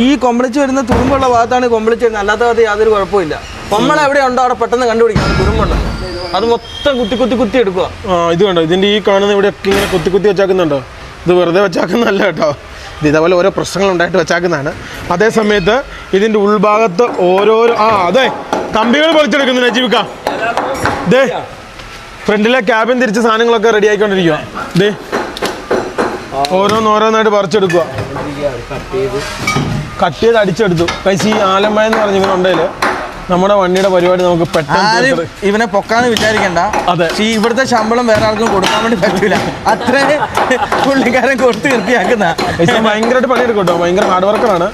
ഈ കൊമ്പളിച്ച് വരുന്ന തുരുമ്പുള്ള ഭാഗത്താണ് കൊമ്പളിച്ച് വരുന്നത്, അല്ലാത്ത ഭാഗത്ത് യാതൊരു കുഴപ്പമില്ല. കൊമ്മള എവിടെ ഉണ്ടോ അവിടെ പെട്ടെന്ന് കണ്ടുപിടിക്കാം തുരുമ്പുണ്ട്. അത് മൊത്തം കുത്തി കുത്തി കുത്തി എടുക്കുക. ഇത് കണ്ടോ, ഇതിന്റെ ഈ കാണുന്ന ഇവിടെ ഒക്കെ ഇങ്ങനെ കുത്തി കുത്തി വെച്ചാക്കുന്നുണ്ടോ? ഇത് വെറുതെ വെച്ചാക്കുന്നല്ല കേട്ടോ, ഇത് ഇതേപോലെ ഓരോ പ്രശ്നങ്ങൾ ഉണ്ടായിട്ട് വെച്ചാക്കുന്നതാണ്. അതേ സമയത്ത് ഇതിന്റെ ഉൾഭാഗത്ത് ഓരോരോ അതെ കമ്പികൾ പൊളിച്ചെടുക്കുന്നു നജീബിക്ക. ദേ ഫ്രണ്ടിലെ ക്യാബിൻ തിരിച്ച സാധനങ്ങളൊക്കെ റെഡി ആയിക്കൊണ്ടിരിക്കുക. ദേ ഓരോന്നോരോന്നായിട്ട് പറിച്ചെടുക്കുക. കട്ട് ചെയ്ത് അടിച്ചെടുത്തു. കൈസി ആലമ്പഴ എന്ന് പറഞ്ഞ ഇവനുണ്ടെങ്കിൽ നമ്മുടെ വണ്ടിയുടെ പരിപാടി നമുക്ക് പെട്ടെന്ന് ഇവനെ പൊക്കാന്ന് വിചാരിക്കണ്ട. അതെ, ഈ ഇവിടുത്തെ ശമ്പളം വേറെ ആർക്കും കൊടുക്കാൻ വേണ്ടി പറ്റൂല, അത്രയും പുള്ളിക്കാരൻ കൊടുത്ത് വൃത്തിയാക്കുന്ന. ഭയങ്കരമായിട്ട് പണിയെടുക്കും കേട്ടോ, ഭയങ്കര ഹാർഡ് വർക്കറാണ്.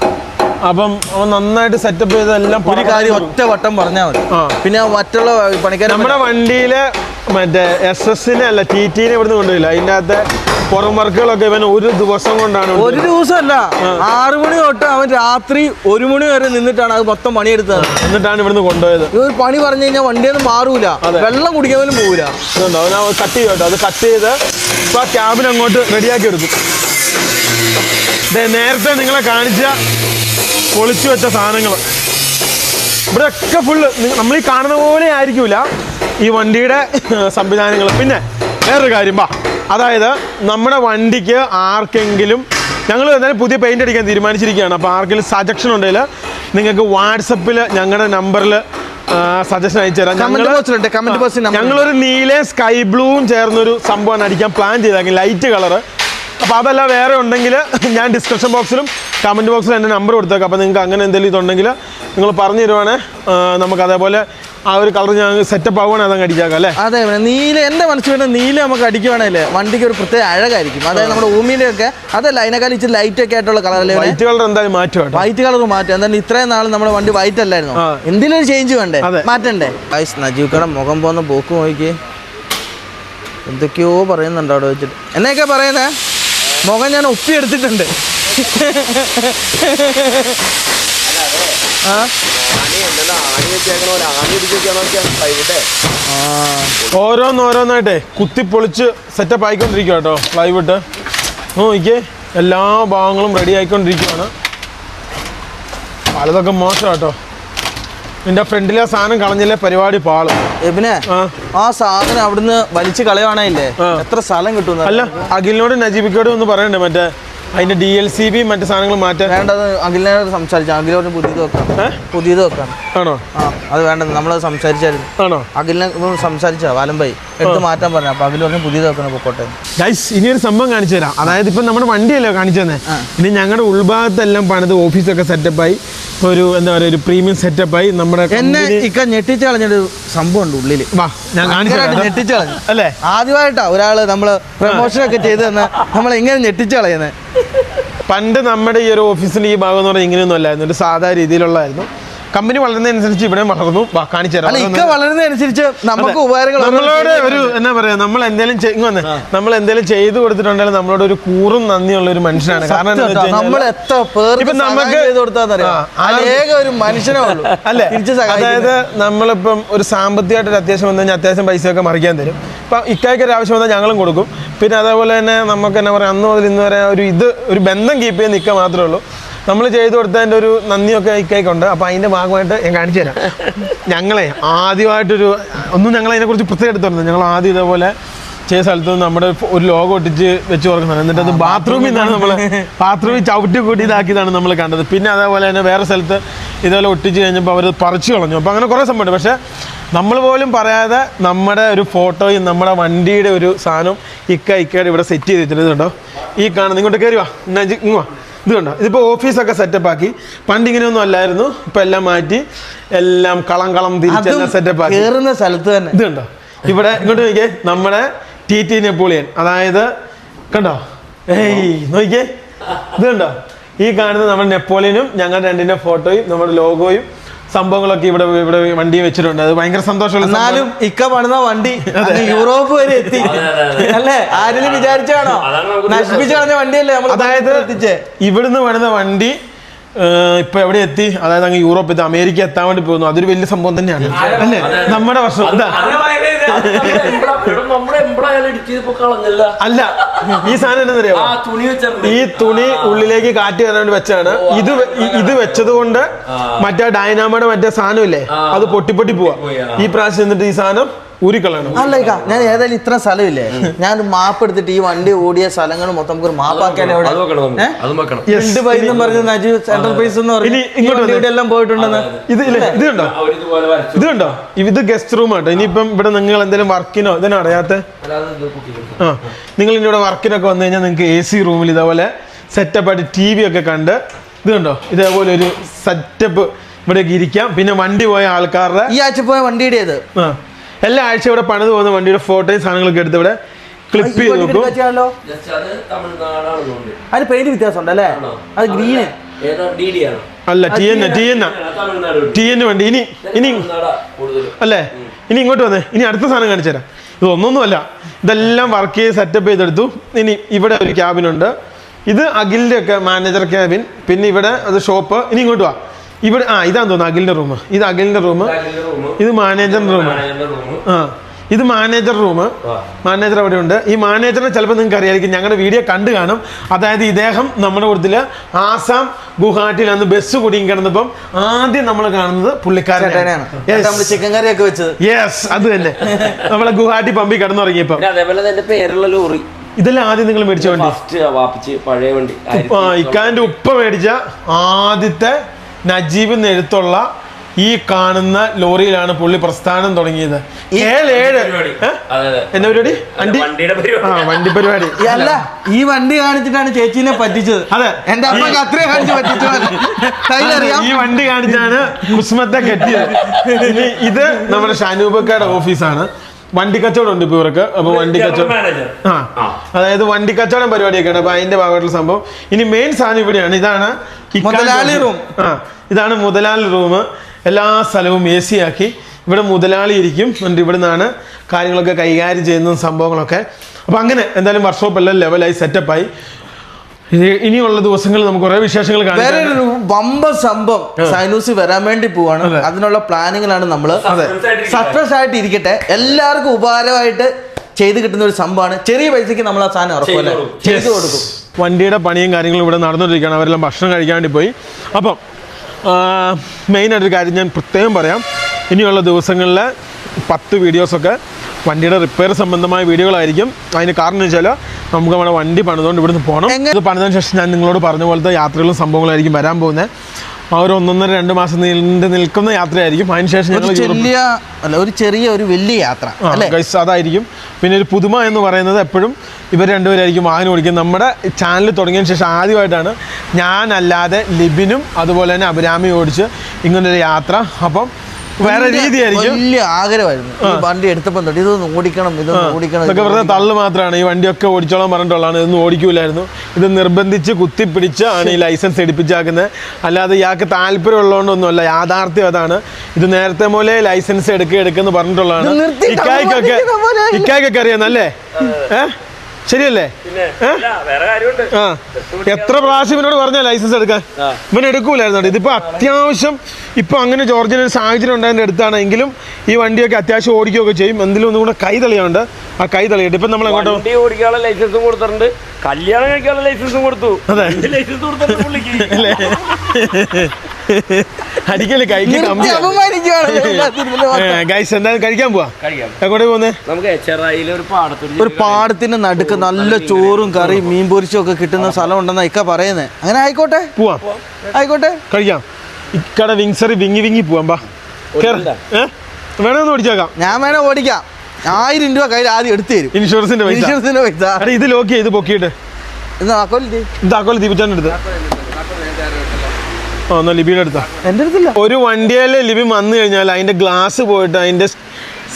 അപ്പം അവൻ നന്നായിട്ട് സെറ്റപ്പ് ചെയ്തെല്ലാം. ഒരു കാര്യം ഒറ്റ വട്ടം പറഞ്ഞാൽ മതി, പിന്നെ മറ്റുള്ള പണിക്കാർ നമ്മുടെ വണ്ടിയിലെ മറ്റേ SS അല്ല TT ഇവിടുന്ന് കൊണ്ടുപോയില്ല. അതിൻ്റെ അകത്തെ പുറം വർക്കുകളൊക്കെ ഇവൻ ഒരു ദിവസം കൊണ്ടാണ്. ഒരു ദിവസമല്ല, 6 മണി തൊട്ട് അവൻ രാത്രി 1 മണി വരെ നിന്നിട്ടാണ് അത് മൊത്തം പണിയെടുത്തത്. എന്നിട്ടാണ് ഇവിടുന്ന് കൊണ്ടുപോയത്. ഒരു പണി പറഞ്ഞു കഴിഞ്ഞാൽ വണ്ടിയൊന്നും മാറൂല, വെള്ളം കുടിക്കാൻ പോലും പോകൂല. അവൻ കട്ട് ചെയ്യും കേട്ടോ, അത് കട്ട് ചെയ്ത് ഇപ്പൊ ആ ക്യാബിന് അങ്ങോട്ട് റെഡിയാക്കി എടുക്കും. നേരത്തെ നിങ്ങളെ കാണിച്ച പൊളിച്ചു വെച്ച സാധനങ്ങൾ ഇവിടെ ഒക്കെ ഫുള്ള് നമ്മൾ ഈ കാണുന്ന പോലെ ആയിരിക്കൂല ഈ വണ്ടിയുടെ സംവിധാനങ്ങൾ. പിന്നെ വേറൊരു കാര്യം അതായത് നമ്മുടെ വണ്ടിക്ക് ആർക്കെങ്കിലും ഞങ്ങൾ എന്തായാലും പുതിയ പെയിന്റ് അടിക്കാൻ തീരുമാനിച്ചിരിക്കുകയാണ്. അപ്പോൾ ആർക്കെങ്കിലും സജഷൻ ഉണ്ടെങ്കിൽ നിങ്ങൾക്ക് വാട്സപ്പിൽ ഞങ്ങളുടെ നമ്പറിൽ സജഷൻ അയച്ചു തരാം. ഞങ്ങളൊരു നീലയും സ്കൈ ബ്ലൂവും ചേർന്നൊരു സംഭവമാണ് അടിക്കാൻ പ്ലാൻ ചെയ്താൽ ലൈറ്റ് കളറ്. അപ്പോൾ അതല്ല വേറെ ഉണ്ടെങ്കിൽ ഞാൻ ഡിസ്ക്രിപ്ഷൻ ബോക്സിലും കമൻറ്റ് ബോക്സിലും എൻ്റെ നമ്പർ കൊടുത്തേക്കാം. അപ്പോൾ നിങ്ങൾക്ക് അങ്ങനെ എന്തെങ്കിലും ഇതുണ്ടെങ്കിൽ നിങ്ങൾ പറഞ്ഞു തരുവാണെങ്കിൽ നമുക്ക് അതേപോലെ ആ ഒരു കളർ ഞാൻ സെറ്റപ്പ് ആവുകയാണെങ്കിൽ അതങ്ങ് അടിച്ചാക്കാം അല്ലേ? അതെ, നീല എൻ്റെ മനസ്സിൽ വരുന്ന നീല നമുക്ക് അടിക്കുവാണല്ലേ വണ്ടിക്ക് ഒരു പ്രത്യേക അഴകായിരിക്കും. അതായത് നമ്മുടെ ഊമിയിലൊക്കെ അതല്ല, അതിനേക്കാൾ ഇച്ചിരി ലൈറ്റ് ഒക്കെ ആയിട്ടുള്ള കളറല്ലേ? വൈറ്റ് കളർ എന്തായാലും മാറ്റും, വൈറ്റ് കളർ മാറ്റും. എന്തായാലും ഇത്രയും നാൾ നമ്മുടെ വണ്ടി വൈറ്റ് അല്ലായിരുന്നു, എന്തെങ്കിലും ഒരു ചേഞ്ച് വേണ്ടേ, മാറ്റണ്ടേ? നജീബ്ക്കടെ മുഖം പോകുന്ന പോക്ക് നോക്കി എന്തൊക്കെയോ പറയുന്നുണ്ട് അവിടെ വെച്ചിട്ട്. എന്നൊക്കെ പറയുന്നേ, മുഖം ഞാൻ ഒപ്പിയെടുത്തിട്ടുണ്ട്. ഓരോന്നോരോന്നായിട്ടേ കുത്തിപ്പൊളിച്ച് സെറ്റപ്പ് ആയിക്കൊണ്ടിരിക്കുക കേട്ടോ. പ്ലൈവുഡ് നോക്കിയേ, എല്ലാ ഭാഗങ്ങളും റെഡി ആയിക്കൊണ്ടിരിക്കുകയാണ്. പലതൊക്കെ മോശം കേട്ടോ. നിന്റെ ഫ്രണ്ടിലെ സാധനം കളഞ്ഞില്ലേ പരിപാടി പാളും. പിന്നെ ആ സാധനം അവിടുന്ന് വലിച്ചു കളയുവാണല്ലേ, എത്ര സ്ഥലം കിട്ടും? അല്ല, അഖിലിനോട് നജീബിക്കോടും ഒന്ന് പറയണ്ടേ മറ്റേ അതിന്റെ DLCB മറ്റു സാധനങ്ങൾ മാറ്റാൻ? വേണ്ടത് അഖിലിനോട് സംസാരിച്ചു. അഖിലോട് പുതിയത് വെക്കാം ആണോ? അത് വേണ്ടത് നമ്മളത് സംസാരിച്ചായിരുന്നു. ആണോ? അഖിലിനെ സംസാരിച്ചാ വാലമ്പായി എടുത്ത് മാറ്റാൻ പറഞ്ഞു. അപ്പൊ അഖിൽ പറഞ്ഞ് പുതിയത് വെക്കണം പൊക്കോട്ടെ. ഗൈസ്, ഇനിയൊരു സംഭവം കാണിച്ചു തരാം. അതായത് ഇപ്പം നമ്മുടെ വണ്ടിയല്ലേ കാണിച്ചു തന്നെ, ഇനി ഞങ്ങളുടെ ഉൾഭാഗത്തെല്ലാം പണിത് ഓഫീസൊക്കെ സെറ്റപ്പായി, ഒരു എന്താ പറയുക ഒരു പ്രീമിയം സെറ്റപ്പായി. നമ്മുടെ എന്നെ ഇക്ക ഞെട്ടിച്ച് കളഞ്ഞൊരു സംഭവം ഉണ്ട് ഉള്ളിൽ. ഞാൻ ഞെട്ടിച്ച് കളഞ്ഞു അല്ലേ? ആദ്യമായിട്ടാ ഒരാള് നമ്മള് പ്രമോഷനൊക്കെ ചെയ്ത് തന്നെ നമ്മൾ എങ്ങനെ ഞെട്ടിച്ച് കളയുന്നത്. പണ്ട് നമ്മുടെ ഈ ഒരു ഓഫീസിന്റെ ഈ ഭാഗം എന്ന് പറഞ്ഞാൽ ഇങ്ങനെയൊന്നും അല്ലായിരുന്നു, ഒരു സാധാ രീതിയിലുള്ളതായിരുന്നു. കമ്പനി വളരുന്നതനുസരിച്ച് ഇവിടെ വളർന്നു. കാണിച്ചു തരാം. ഇക്ക വളരുന്നതനുസരിച്ച് നമുക്ക് ഉപകാരങ്ങൾ. നമ്മളോട് ഒരു എന്താ പറയാ, നമ്മൾ എന്തെങ്കിലും ചെയ്തു കൊടുത്തിട്ടുണ്ടെങ്കിൽ നമ്മളോട് ഒരു കൂറും നന്ദിയുള്ള ഒരു മനുഷ്യനാണ്. കാരണം നമ്മൾ എത്ര പേർക്ക് നമുക്ക് ഒരു മനുഷ്യനേ ഉള്ളൂ അല്ലേ? അതായത് നമ്മളിപ്പം ഒരു സാമ്പത്തികമായിട്ടൊരു അത്യാവശ്യം വന്നു കഴിഞ്ഞാൽ അത്യാവശ്യം പൈസയൊക്കെ മറിക്കാൻ തരും. ഇപ്പം ഇക്കായ്ക്ക് ഒരു ആവശ്യം വന്നാൽ ഞങ്ങളും കൊടുക്കും. പിന്നെ അതേപോലെ തന്നെ നമുക്ക് എന്നാ പറയാ, അന്ന് മുതൽ ഇന്ന് വരെ ഒരു ബന്ധം കീപ്പ് ചെയ്യാൻ നിൽക്കുക മാത്രമേ ഉള്ളൂ. നമ്മൾ ചെയ്തു കൊടുത്തതിൻ്റെ ഒരു നന്ദിയൊക്കെ ഇക്കായ്ക്കുണ്ട്. അപ്പോൾ അതിൻ്റെ ഭാഗമായിട്ട് ഞാൻ കാണിച്ചു തരാം. ഞങ്ങളെ ആദ്യമായിട്ടൊരു ഞങ്ങൾ അതിനെക്കുറിച്ച് പ്രത്യേകം എടുത്തു പറഞ്ഞത്, ഞങ്ങൾ ആദ്യം ഇതേപോലെ ചെയ്ത സ്ഥലത്ത് നമ്മുടെ ഒരു ലോഗോ ഒട്ടിച്ച് വെച്ച് കൊടുക്കുന്നത്. എന്നിട്ട് അത് ബാത്റൂമിൽ നിന്നാണ് ബാത്റൂമിൽ ചവിട്ടി കൂട്ടി ഇതാക്കിയതാണ് നമ്മൾ കണ്ടത്. പിന്നെ അതേപോലെ തന്നെ വേറെ സ്ഥലത്ത് ഇതേപോലെ ഒട്ടിച്ച് കഴിഞ്ഞപ്പോൾ അവർ പറിച്ചു കളഞ്ഞു. അപ്പോൾ അങ്ങനെ കുറേ സംഭവമുണ്ട്. പക്ഷേ നമ്മൾ പോലും പറയാതെ നമ്മുടെ ഒരു ഫോട്ടോയും നമ്മുടെ വണ്ടിയുടെ ഒരു സാധനം ഇക്കയുടെ ഇവിടെ സെറ്റ് ചെയ്ത് വെച്ചിട്ടുണ്ടോ. ഈ കാണുന്നത് ഇങ്ങോട്ട് കയറി വാ, ഇങ്ങോ ഇത് കണ്ടോ. ഇതിപ്പോൾ ഓഫീസൊക്കെ സെറ്റപ്പാക്കി. പണ്ട് ഇങ്ങനെയൊന്നും അല്ലായിരുന്നു, ഇപ്പം എല്ലാം മാറ്റി എല്ലാം കളം തിരിച്ചെല്ലാം സെറ്റപ്പാക്കി. കയറുന്ന സ്ഥലത്ത് തന്നെ ഇത് കണ്ടോ. ഇവിടെ ഇങ്ങോട്ട് നോക്കിയേ, നമ്മുടെ TT നെപ്പോളിയൻ. അതായത് കണ്ടോ, നോക്കിയേ ഇത് കണ്ടോ. ഈ കാണുന്നത് നമ്മുടെ നെപ്പോളിയനും ഞങ്ങളുടെ രണ്ടിൻ്റെ ഫോട്ടോയും നമ്മുടെ ലോഗോയും സംഭവങ്ങളൊക്കെ ഇവിടെ ഇവിടെ വണ്ടി വെച്ചിട്ടുണ്ട്. അത് ഭയങ്കര സന്തോഷമുള്ള എന്നാലും ഇക്ക പണിത വണ്ടി യൂറോപ്പ് വരെ എത്തി അല്ലേ? ആരെങ്കിലും വിചാരിച്ചാണോ? നശിപ്പിച്ചു കളഞ്ഞ വണ്ടിയല്ലേ നമ്മൾ. അതായത് ഇവിടുന്ന് പണിത വണ്ടി ഇപ്പൊ എവിടെ എത്തി? അതായത് അങ്ങ് യൂറോപ്പ് എത്തി, അമേരിക്ക എത്താൻ വേണ്ടി പോകുന്നു. അതൊരു വലിയ സംഭവം തന്നെയാണ് അല്ലേ? നമ്മുടെ വർഷം അല്ല, ഈ സാധനം എന്താ ഈ തുണി ഉള്ളിലേക്ക് കാറ്റ് കയറാൻ വേണ്ടി വെച്ചാണ്. ഇത് വെച്ചത് കൊണ്ട് മറ്റേ ഡൈനാമോയുടെ മറ്റേ സാധനം ഇല്ലേ, അത് പൊട്ടി പോവാ. ഈ പ്രാവശ്യം എന്നിട്ട് ഈ സാധനം ഊരിക്കളയണം. അല്ല ഞാൻ ഏതായാലും ഇത്ര സ്ഥലമില്ലേ, ഞാൻ മാപ്പ് എടുത്തിട്ട് ഈ വണ്ടി ഓടിയ സ്ഥലങ്ങൾ മൊത്തം നമുക്ക് ഒരു മാപ്പാക്കാൻ എല്ലാം പോയിട്ടുണ്ടെന്ന്. ഇത് കണ്ടോ, ഇത് ഗസ്റ്റ് റൂം ആട്ടോ. ഇനിയിപ്പം ഇവിടെ നിങ്ങൾ എന്തെങ്കിലും വർക്കിനോ ഇതിനോ അറിയാത്ത നിങ്ങൾ ഇനി ഇവിടെ വർക്കിനൊക്കെ വന്നു കഴിഞ്ഞാൽ നിങ്ങൾക്ക് AC റൂമിൽ ഇതേപോലെ സെറ്റപ്പ് ആയിട്ട് TV ഒക്കെ കണ്ട് ഇത് കണ്ടോ, ഇതേപോലെ ഒരു സെറ്റപ്പ് ഇവിടേക്ക് ഇരിക്കാം. പിന്നെ വണ്ടി പോയ ആൾക്കാരുടെ ഈ ആഴ്ച പോയ വണ്ടിയുടെ എല്ലാ ആഴ്ച ഇവിടെ പണിത് പോകുന്ന വണ്ടിയുടെ ഫോട്ടോയും സാധനങ്ങളൊക്കെ എടുത്ത് ഇവിടെ ക്ലിപ്പ് ചെയ്ത് നോക്കും. അതിന് പെയിന്റ് വ്യത്യാസം ഉണ്ടല്ലേ? അത് ഗ്രീന് അല്ല, TN വണ്ടി. ഇനി അല്ലേ, ഇനി ഇങ്ങോട്ട് വന്നേ, ഇനി അടുത്ത സാധനം കാണിച്ചു തരാം. ഇതൊന്നൊന്നുമല്ല, ഇതെല്ലാം വർക്ക് ചെയ്ത് സെറ്റപ്പ് ചെയ്തെടുത്തു. ഇനി ഇവിടെ ഒരു ക്യാബിനുണ്ട്. ഇത് അഖിലിന്റെ ഒക്കെ മാനേജർ ക്യാബിൻ. പിന്നെ ഇവിടെ അത് ഷോപ്പ്. ഇനി ഇങ്ങോട്ട് വാ, ഇവിടെ ഇതാന്ന് തോന്നുന്നു അഖിലിന്റെ റൂം. ഇത് അഖിലിന്റെ റൂം, ഇത് മാനേജറിന്റെ റൂം. ഇത് മാനേജർ റൂം. മാനേജർ അവിടെ ഉണ്ട്. ഈ മാനേജറിനെ ചിലപ്പോൾ നിങ്ങൾക്ക് അറിയായിരിക്കും, ഞങ്ങളുടെ വീഡിയോ കണ്ടു കാണും. അതായത് ഇദ്ദേഹം നമ്മുടെ കൂട്ടത്തില് ആസാം ഗുവാഹട്ടിയിൽ അന്ന് ബസ് കുടുങ്ങി കിടന്നപ്പം ആദ്യം നമ്മൾ കാണുന്നത് പുള്ളിക്കാരനാണ്. ചിക്കൻ കറിയൊക്കെ വെച്ചത്. യെസ്, അത് തന്നെ. നമ്മളെ ഗുവാഹട്ടി പമ്പി കിടന്നുറങ്ങിയപ്പം. ഇതെല്ലാം ആദ്യം നിങ്ങൾ മേടിച്ച വണ്ടി, പഴയ വണ്ടി. ഇക്കാന്റെ ഉപ്പ മേടിച്ച ആദ്യത്തെ നജീബ് എഴുത്തുള്ള ഈ കാണുന്ന ലോറിയിലാണ് പുള്ളി പ്രസ്ഥാനം തുടങ്ങിയത്. 7 എന്നാ പരിപാടി? വണ്ടി പരിപാടി അല്ല, ഈ വണ്ടി കാണിച്ചിട്ടാണ് ചേച്ചീനെ പറ്റിച്ചത്. അതെ, എന്റെ അമ്മക്ക് അത്രയും കാണിച്ച് പറ്റിച്ചു. ഈ വണ്ടി കാണിച്ചാണ് കുസ്മത്തെ കെട്ടിയത്. ഇനി ഇത് നമ്മുടെ ഷാനൂബക്കയുടെ ഓഫീസാണ്. വണ്ടി കച്ചവടം ഉണ്ട് ഇപ്പൊ ഇവർക്ക്. അപ്പൊ വണ്ടി കച്ചവടം അതായത് വണ്ടി കച്ചവടം പരിപാടിയൊക്കെയാണ്. അപ്പൊ അതിന്റെ ഭാഗമായിട്ടുള്ള സംഭവം. ഇനി മെയിൻ സാധനം ഇവിടെയാണ്. ഇതാണ് മുതലാളി റൂം. ഇതാണ് മുതലാളി റൂം. എല്ലാ സ്ഥലവും AC ആക്കി. ഇവിടെ മുതലാളി ഇരിക്കും. എന്നിട്ട് ഇവിടെ നിന്നാണ് കാര്യങ്ങളൊക്കെ കൈകാര്യം ചെയ്യുന്ന സംഭവങ്ങളൊക്കെ. അപ്പൊ അങ്ങനെ എന്തായാലും വർക്ക്ഷോപ്പ് എല്ലാം ലെവലായി സെറ്റപ്പായി. ഇനിയുള്ള ദിവസങ്ങളിൽ നമുക്ക് കുറെ വിശേഷങ്ങൾ കാണാം. ബമ്പ സംഭവം സൈനൂസി വരാൻ വേണ്ടി പോവാണ്. അതിനുള്ള പ്ലാനിങ്ങിലാണ് നമ്മള്. സർപ്രൈസ് ആയിട്ട് ഇരിക്കട്ടെ, എല്ലാവർക്കും ഉപകാരമായിട്ട് ചെയ്ത് കിട്ടുന്ന ഒരു സംഭവമാണ്. ചെറിയ പൈസക്ക് നമ്മൾ ആ സാധനം ഉറപ്പല്ലേ ചെയ്ത് കൊടുക്കും. വണ്ടിയുടെ പണിയും കാര്യങ്ങളും ഇവിടെ നടന്നുകൊണ്ടിരിക്കുകയാണ്. അവരെല്ലാം ഭക്ഷണം കഴിക്കാൻ വേണ്ടി പോയി. അപ്പം മെയിനായിട്ടൊരു കാര്യം ഞാൻ പ്രത്യേകം പറയാം. ഇനിയുള്ള ദിവസങ്ങളിൽ 10 വീഡിയോസൊക്കെ വണ്ടിയുടെ റിപ്പയർ സംബന്ധമായ വീഡിയോകളായിരിക്കും. അതിന് കാരണം എന്ന് വെച്ചാൽ നമുക്ക് നമ്മുടെ വണ്ടി പണിതുകൊണ്ട് ഇവിടുന്ന് പോകണം. ഇത് പണിതതിന് ശേഷം ഞാൻ നിങ്ങളോട് പറഞ്ഞ പോലത്തെ യാത്രകളും സംഭവങ്ങളായിരിക്കും വരാൻ പോകുന്നത്. ആ ഒരു 1.5-2 മാസം നീണ്ടു നിൽക്കുന്ന യാത്രയായിരിക്കും. അതിനുശേഷം ഞങ്ങൾ ഒരു ചെറിയ ഒരു വലിയ യാത്ര അതായിരിക്കും. പിന്നെ ഒരു പുതുമ എന്ന് പറയുന്നത് എപ്പോഴും ഇവർ രണ്ടുപേരായിരിക്കും വാഹനം ഓടിക്കുന്നത്. നമ്മുടെ ചാനൽ തുടങ്ങിയതിന് ശേഷം ആദ്യമായിട്ടാണ് ഞാനല്ലാതെ ലിബിനും അതുപോലെ തന്നെ അഭിരാമി ഓടിച്ച് ഇങ്ങനൊരു യാത്ര. അപ്പം വേറെ രീതിയായിരിക്കും. വലിയ ആഗ്രഹമായിരുന്നു ഈ വണ്ടി എടുത്തപ്പം തൊട്ട് ഇതൊന്ന് ഓടിക്കണം, ഇതൊന്ന് ഓടിക്കണം. ഇതൊക്കെ വെറുതെ തള്ളു മാത്രമാണ്. ഈ വണ്ടിയൊക്കെ ഓടിച്ചോളാൻ പറഞ്ഞിട്ടുള്ളതാണ്. ഇതൊന്നും ഓടിക്കൂലായിരുന്നു. ഇത് നിർബന്ധിച്ച് കുത്തിപ്പിടിച്ച് ആണ് ഈ ലൈസൻസ് എടുപ്പിച്ചാക്കുന്നത്. അല്ലാതെ ഇയാൾക്ക് താല്പര്യമുള്ളതുകൊണ്ടൊന്നുമല്ല, യാഥാർത്ഥ്യം അതാണ്. ഇത് നേരത്തെ പോലെ ലൈസൻസ് എടുക്കുന്ന പറഞ്ഞിട്ടുള്ളതാണ്. ഇക്കായ്ക്കൊക്കെ അറിയാന്നല്ലേ? ശരിയല്ലേ? എത്ര പ്രാവശ്യം ഇവനോട് പറഞ്ഞ ലൈസൻസ് എടുക്കാൻ? ഇവൻ എടുക്കൂലായിരുന്നു. ഇതിപ്പോ അത്യാവശ്യം ഇപ്പൊ അങ്ങനെ ജോർജിന് ഒരു സാഹചര്യം ഉണ്ടായതിന്റെ അടുത്താണെങ്കിലും ഈ വണ്ടിയൊക്കെ അത്യാവശ്യം ഓടിക്കുകയൊക്കെ ചെയ്യും. എന്തെങ്കിലും ഒന്നും കൂടെ കൈ തെളിയുണ്ട്. ആ കൈ തെളിയിട്ട് ഇപ്പൊ നമ്മൾ എങ്ങോട്ടോ വണ്ടി ഓടിക്കാനുള്ള ലൈസൻസും കൊടുത്തിട്ടുണ്ട്, കല്യാണം കഴിക്കാനുള്ള ലൈസൻസും കൊടുത്തു. അതെ, ലൈസൻസ് അടിക്കല് കൈക്ക് ഗൈസ്. എന്തായാലും കഴിക്കാൻ പോവാ. എങ്ങോട്ട് പോകുന്നേ? നമുക്ക് ഒരു പാടത്തിന്റെ നടുക്ക് നല്ല ചോറും കറിയും മീൻ പൊരിച്ചും ഒക്കെ കിട്ടുന്ന സ്ഥലം ഉണ്ടെന്നാ ഇക്ക പറയുന്നേ. അങ്ങനെ ആയിക്കോട്ടെ, പോവാം. ആയിക്കോട്ടെ, കഴിക്കാം. ഇക്കടെ വിങ്സറി വിങ്ങി പോവാം. വേണമെന്ന് ഓടിച്ചേക്കാം. ഞാൻ വേണേ ഓടിക്കാം. 1000 രൂപ കയ്യിൽ ആദ്യം എടുത്തു തരും. ഇൻഷുറൻസിന്റെ പൈസ. ഇത് ലോക്ക് ചെയ്ത് പൊക്കിയിട്ട് താക്കോല് ദീപിച്ചാൻ്റെ അടുത്ത്. എന്നാ ലിബിയുടെ അടുത്താ. എന്റെ അടുത്തില്ല. ഒരു വണ്ടിയിലെ ലിബി വന്നു കഴിഞ്ഞാൽ അതിന്റെ ഗ്ലാസ് പോയിട്ട് അതിന്റെ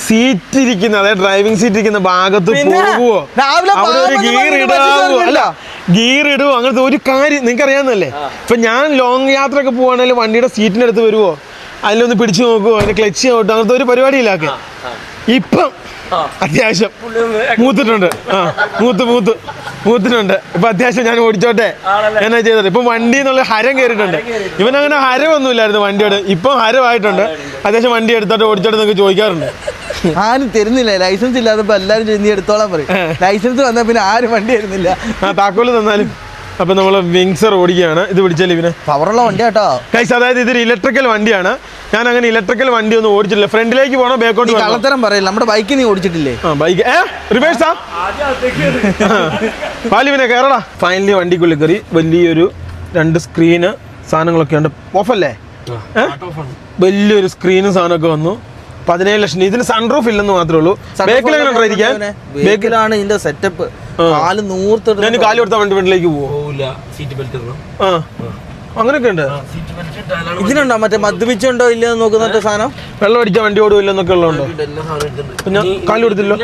സീറ്റ് ഇരിക്കുന്ന, അതായത് ഡ്രൈവിംഗ് സീറ്റ് ഇരിക്കുന്ന ഭാഗത്ത് പോകുവോ, അവിടെ ഒരു ഗിയർ ഇടാവോ, അല്ല ഗിയർ ഇടുവോ, അങ്ങനത്തെ ഒരു കാര്യം നിങ്ങൾക്ക് അറിയാവുന്നല്ലേ. ഇപ്പൊ ഞാൻ ലോങ് യാത്ര ഒക്കെ പോവാണെങ്കിൽ വണ്ടിയുടെ സീറ്റിന്റെ അടുത്ത് വരുവോ? അതിലൊന്ന് പിടിച്ചു നോക്കുമോ, അതിന് ക്ലച്ച് ഔട്ട് അങ്ങനത്തെ ഒരു പരിപാടിയില്ലാക്കെ. ഇപ്പം അത്യാവശ്യം മൂത്തിട്ടുണ്ട്. മൂത്തിട്ടുണ്ട്. ഇപ്പൊ അത്യാവശ്യം ഞാൻ ഓടിച്ചോട്ടെ എന്നാ ചെയ്തത്. ഇപ്പൊ വണ്ടി എന്നുള്ള ഹരം കയറിയിട്ടുണ്ട്. ഇവനങ്ങനെ ഹരമൊന്നുമില്ലായിരുന്നു വണ്ടിയോട്, ഇപ്പം ഹരമായിട്ടുണ്ട്. അത്യാവശ്യം വണ്ടി എടുത്തോട്ട് ഓടിച്ചോട്ട് നിങ്ങൾക്ക് ചോദിക്കാറുണ്ട്. ആരും തരുന്നില്ല, ലൈസൻസ് ഇല്ലാത്തപ്പോ എല്ലാരും നീ എടുത്തോളാൻ പറയും. ലൈസൻസ് വന്നാൽ പിന്നെ ആരും വണ്ടി തരുന്നില്ല. താക്കോല് തന്നാലും. അപ്പൊ നമ്മള് വിങ്സർ ഓടിക്കുകയാണ്. ഇത് പിടിച്ചാൽ ഇവന് പവറുള്ള വണ്ടി കേട്ടോ കൈസ്. അതായത് ഇതൊരു ഇലക്ട്രിക്കൽ വണ്ടിയാണ്. ഞാൻ അങ്ങനെ ഇലക്ട്രിക്കൽ വണ്ടി ഒന്നും ഓടിച്ചിട്ടില്ല. ഫ്രണ്ടിലേക്ക് പോകണോ ബാക്കോട്ട്? കള്ളത്തരം പറയില്ല, നമ്മുടെ ബൈക്ക് നീ ഓടിച്ചിട്ടില്ലേ? ബൈക്ക് റിവേഴ്സാ പാലിവിനെ കയറടാ. ഫൈനലി വണ്ടിക്കുള്ളിൽ കയറി. വലിയൊരു 2 സ്ക്രീന് സാധനങ്ങളൊക്കെ ഉണ്ട്. ഓഫല്ലേ? വലിയൊരു സ്ക്രീനും സാധനമൊക്കെ വന്നു. 17 ലക്ഷം. ഇതിന് സൺറൂഫ് ഇല്ലെന്ന് മാത്രമേ ഉള്ളൂ. ബേക്കിലാണ് ഇതിന്റെ സെറ്റപ്പ്. കാല് നൂർത്തിട്ട് ഞാൻ കാല് കൊടുത്ത വണ്ടി വീട്ടിലേക്ക് പോവില്ല. അങ്ങനെയൊക്കെ ഉണ്ട്. ഇതിനുണ്ടോ മറ്റേ മദ്യപിച്ചുണ്ടോ ഇല്ലെന്ന് നോക്കുന്ന സാധനം? വെള്ളം അടിച്ച വണ്ടി ഓടുമില്ലെന്നൊക്കെ ഉള്ളതുണ്ടോ? ഞാൻ കാല് കൊടുത്തില്ലോ.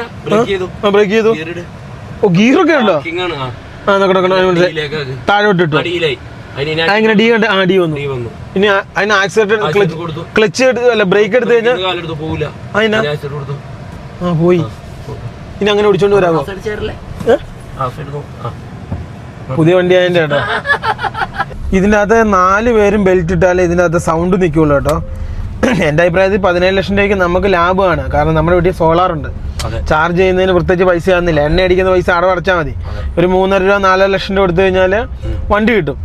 ബ്രേക്ക് ചെയ്തു. ഓ ഗീറൊക്കെ ഉണ്ടോ? താഴോട്ട് ഇട്ടു. അങ്ങനെ ഡി ഉണ്ട്. ഡി വന്നു. ഇനി അതിന് ആക്സിഡന്റ് ക്ലച്ച് അല്ല ബ്രേക്ക് എടുത്ത് കഴിഞ്ഞാൽ അതിനാ പോയി. ഇനി അങ്ങനെ ഓടിച്ചോണ്ട് വരാമോ? പുതിയ വണ്ടി ആയതിന്റെ കേട്ടോ. ഇതിൻ്റെ അകത്ത് 4 പേരും ബെൽറ്റ് ഇട്ടാലേ ഇതിൻ്റെ അകത്ത് സൗണ്ട് നിൽക്കുള്ളൂ കേട്ടോ. എൻ്റെ അഭിപ്രായത്തിൽ 17 ലക്ഷം രൂപയ്ക്ക് നമുക്ക് ലാഭമാണ്. കാരണം നമ്മുടെ വീട്ടിൽ സോളാറുണ്ട്. ചാർജ് ചെയ്യുന്നതിന് പ്രത്യേകിച്ച് പൈസ ആകുന്നില്ല. എണ്ണ അടിക്കുന്ന പൈസ അടവടച്ചാൽ മതി. ഒരു 3.5 രൂപ 4 ലക്ഷം രൂപ കൊടുത്തു കഴിഞ്ഞാൽ വണ്ടി കിട്ടും.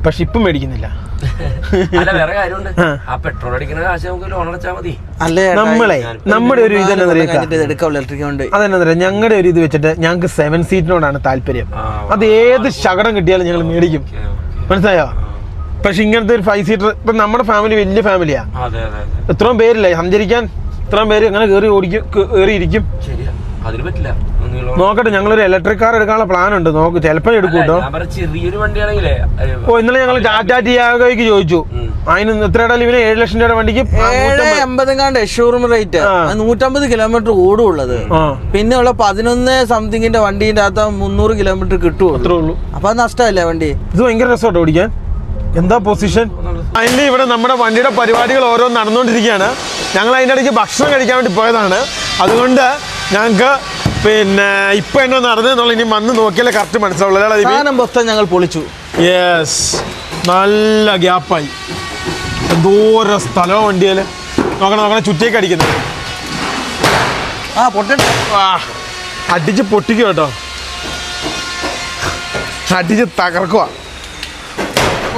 പക്ഷെ ഇപ്പം മേടിക്കുന്നില്ല. നമ്മളെ നമ്മുടെ ഒരു ഇതെന്നാ അതെന്നാ ഞങ്ങളുടെ ഒരു ഇത് വെച്ചിട്ട് ഞങ്ങൾക്ക് 7 സീറ്റിനോടാണ് താല്പര്യം. അത് ഏത് ശകടം കിട്ടിയാലും ഞങ്ങൾ മേടിക്കും. മനസ്സിലായോ? പക്ഷെ ഇങ്ങനത്തെ ഒരു 5 സീറ്റർ ഇപ്പൊ നമ്മുടെ ഫാമിലി വലിയ ഫാമിലിയാ. ഇത്രയും പേരില്ലേ സഞ്ചരിക്കാൻ? ഇത്രയും പേര് ഇങ്ങനെ കയറിയിരിക്കും. നോക്കട്ടെ, ഞങ്ങളൊരു ഇലക്ട്രിക് കാർ എടുക്കാനുള്ള പ്ലാൻ ഉണ്ട്. നോക്ക്, ചിലപ്പോൾ എടുക്കും കേട്ടോ. ഓ ഇന്നലെ ഞങ്ങൾ ടാറ്റാ ടിയാഗോയ്ക്ക് ചോദിച്ചു. അതിന് എത്രയുടെ ഇവന് 7 ലക്ഷം രൂപയുടെ വണ്ടിക്ക് 780 ഷോറൂം റേറ്റ്. 150 കിലോമീറ്റർ ഓടുള്ളത്. പിന്നെ ഉള്ള 11 സംതിങ്ങിന്റെ വണ്ടീന്റെ അകത്ത് 300 കിലോമീറ്റർ കിട്ടുമോ? അത്രേ ഉള്ളൂ. അപ്പൊ അത് നഷ്ടമല്ലേ വണ്ടി? ഇത് ഭയങ്കര രസമായിട്ട് ഓടിക്കാൻ. എന്താ പൊസിഷൻ? അതിൻ്റെ ഇവിടെ നമ്മുടെ വണ്ടിയുടെ പരിപാടികൾ ഓരോന്ന് നടന്നുകൊണ്ടിരിക്കുകയാണ്. ഞങ്ങൾ അതിൻ്റെ ഇടയ്ക്ക് ഭക്ഷണം കഴിക്കാൻ വേണ്ടി പോയതാണ്. അതുകൊണ്ട് ഞങ്ങൾക്ക് പിന്നെ ഇപ്പൊ എന്നോ നടന്നെന്നുള്ള ഇനി വന്ന് നോക്കിയാലേ കറക്റ്റ് മനസ്സിലാവുള്ളൂ. ഞങ്ങൾ പൊളിച്ചു. യെസ്, നല്ല ഗ്യാപ്പായി. എന്തോരം സ്ഥലമോ വണ്ടിയില്. നോക്കണം ചുറ്റേക്ക് അടിക്കുന്നത്. അടിച്ച് പൊട്ടിക്കുക കേട്ടോ. അടിച്ച് തകർക്കുക.